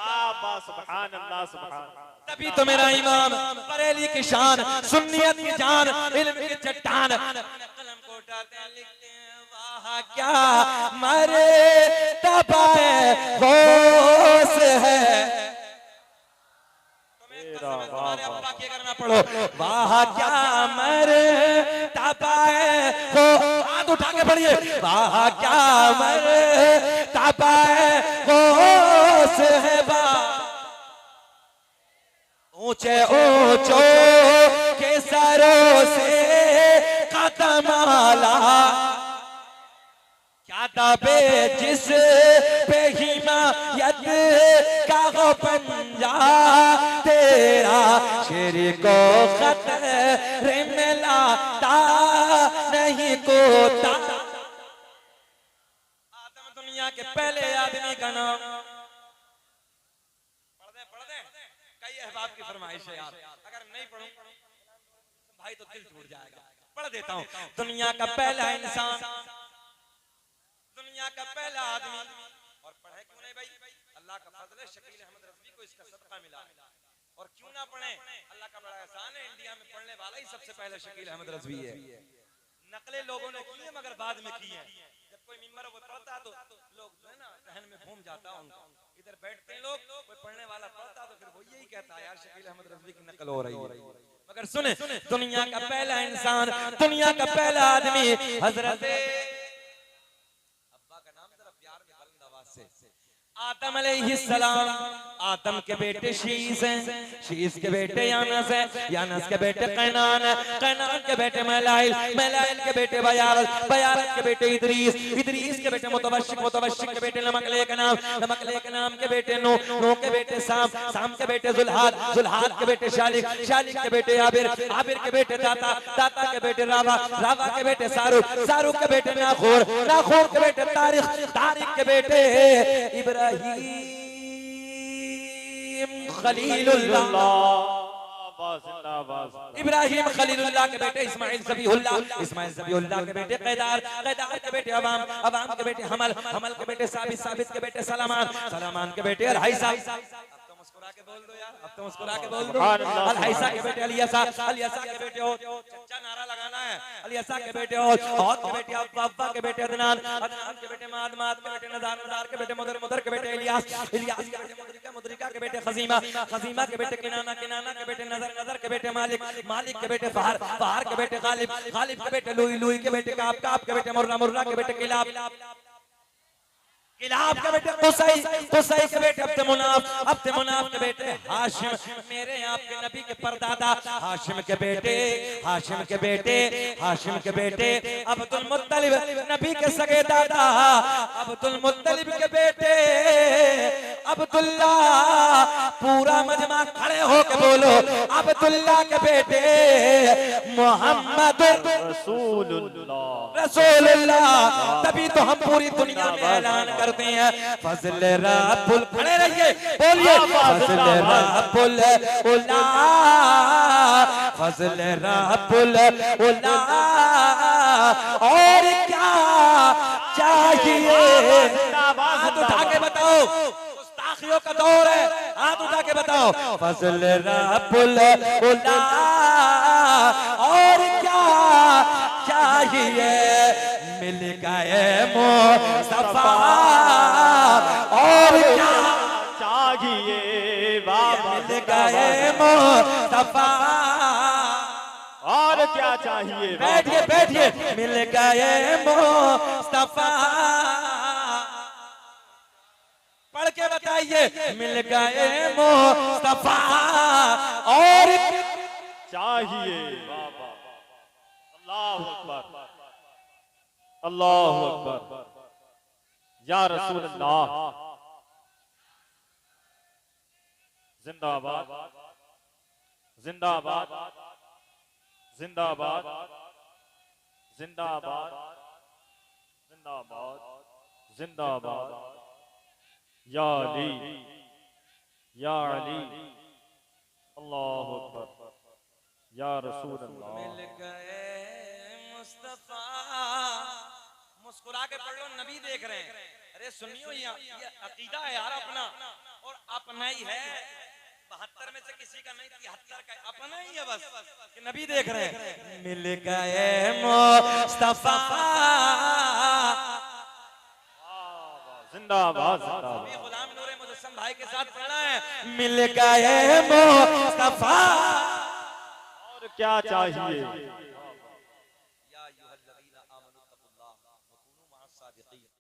Speaker 3: सुभान अल्लाह सुभान अल्लाह।
Speaker 1: तभी तो मेरा इमाम बरेली की शान, सुन्नियत की जान, इल्म की चट्टान, कलम को उठाते हैं लिखते हैं वाह क्या मरे तबाए होश है। तुम्हारे अब्बा की अगर ना पढ़ो वाह क्या मरे तबाए हो, हाथ उठा के पढ़िए वाह क्या मरे तबाए होश है। ऊंचे ऊंचो के सरों से कदम आला, क्या दबे जिस पे हिमायत का हो पंजा तेरा, शेर को खतरे में लाता नहीं कोता। आदम दुनिया के पहले आदमी का नाम कई अहबाब की फरमाइश है यार, अगर नहीं पढ़ूं भाई तो दिल टूट जाएगा। पढ़ देता हूं। दुनिया का पहला इंसान, दुनिया का पहला आदमी, और पढ़े क्यों नहीं भाई? अल्लाह का फजल है, शकील अहमद रज़वी को इसका सदका मिला। और क्यों ना पढ़े? अल्लाह का बड़ा एहसान है, इंडिया में पढ़ने वाला ही सबसे पहले शकील अहमद रज़वी है। नकले लोगों ने की है मगर बाद में की है। जब कोई मिंबर पर पढ़ता तो लोग जो है ना जहन में घूम जाता उनका। इधर बैठते हैं लोग, कोई पढ़ने वाला पढ़ता तो फिर वो यही कहता है यार शकील अहमद रज़वी की नकल हो रही है। मगर सुने, दुनिया का पहला इंसान, दुनिया का पहला आदमी हजरत अब्बा का नाम जरा प्यार में बुलंद आवाज से आदम अलैहिस्सलाम। आदम के बेटे शीस हैं, शीस के बेटे यानस हैं, यानस के बेटे कैनान हैं, कैनान के बेटे मलाइल, मलाइल के बेटे बयारत, बयारत के बेटे इदरीस, इदरीस के बेटे मुतवश्शिक, मुतवश्शिक के बेटे नमकले के नाम, नमकले के नाम के बेटे नूह, नूह के बेटे साम, साम के बेटे जुल्हाद, जुल्हाद के बेटे शालिक, शालिक के बेटे आबिर, आबिर के बेटे दाता, दाता के बेटे रावा, रावा के बेटे सारुक, सारुक के बेटे नाखोर, नाखोर के बेटे तारिक, तारिक के बेटे इब्राहिम खलीलुल्लाह, इब्राहिम खलीलुल्लाह के बेटे इस्माइल ज़बीहुल्लाह, इस्माइल ज़बीहुल्लाह के बेटे कैदार, कैदार के बेटे अवाम, अवाम के बेटे हमल, हमल के बेटे साबित, साबित के बेटे सलामान, सलामान के बेटे अलहैसा। अब तो मुस्कुरा के बोल दो यार, अब तो मुस्कुरा के बोल दो। अलहैसा के बेटे अलियसा, अलियसा के बेटे हो चच्चा नारा लगाना है, अलियसा के बेटे हो, औद के बेटे अब्बा, अब्बा के बेटे अदनान, अदनान के बेटे माद, माद के बेटे नदार, नदार के बेटे मुदर, मुदर के बेटे इलियास, इलियास के बेटे मुदरिका, मुदरिका के बेटे खजीमा, खजीमा के बेटे किनाना, किनाना के बेटे नजर, नजर के बेटे मालिक, मालिक के बेटे फहर, फहर के बेटे गालिब, गालिब के बेटे लुई, लुई के बेटे काब, काब के बेटे मुर्रा, मुर्रा के बेटे किलाब, किलाब के बेटे कुसै, कुसै के बेटे अब्द मुनाफ, अब्द मुनाफ के बेटे हाशिम, मेरे आपके नबी के परदादा हाशिम के बेटे, हाशिम के बेटे, हाशिम के बेटे अब्दुल मुत्तलिब, नबी के सगे दादा अब्दुल मुत्तलिब के बेटे अब्दुल्ला। पूरा मजमा खड़े होके बोलो अब्दुल्ला के बेटे मोहम्मद रसूलुल्लाह, रसूलुल्लाह। तभी तो हम पूरी दुनिया में ऐलान करते हैं फजल रब्बुल, खड़े रहिए बोलिए फजल रब्बुल उला, फजल रब्बुल उला। और क्या चाहिए? हाथ उठा के बताओ, गुस्ताखियों का दौर है, हाथ उठा के बताओ फजल रब्बुल उला। और क्या चाहिए? मिल गए मुस्तफा। और क्या चाहिए? मिल गए मुस्तफा।
Speaker 3: और क्या चाहिए?
Speaker 1: बैठिए बैठिए, मिल गए मुस्तफा। पढ़ के बताइए मिल गए मुस्तफा। और
Speaker 3: चाहिए? बाबा अल्लाहु अकबर, अल्लाहु अकबर, या रसूल अल्लाह। जिंदाबाद, जिंदाबाद, जिंदाबाद, जिंदाबाद, जिंदाबाद, जिंदाबाद। या अली, या अली, अल्लाहु अकबर या रसूल अल्लाह।
Speaker 1: मिल गए मुस्तफा, मुस्कुरा के पढ़ लो, नबी देख रहे हैं। अरे सुनियो, ये अकीदा है यार अपना, और अपना ही है, 72 में से किसी का नहीं, 73 का अपना ही है बस, कि नबी देख रहे हैं। मिल गए मुस्तफा,
Speaker 3: जिंदाबाद जिंदाबाद।
Speaker 1: अभी गुलाम नूरे मुजस्सम भाई के साथ पढ़ना है। मिल गए मुस्तफा,
Speaker 3: और क्या चाहिए?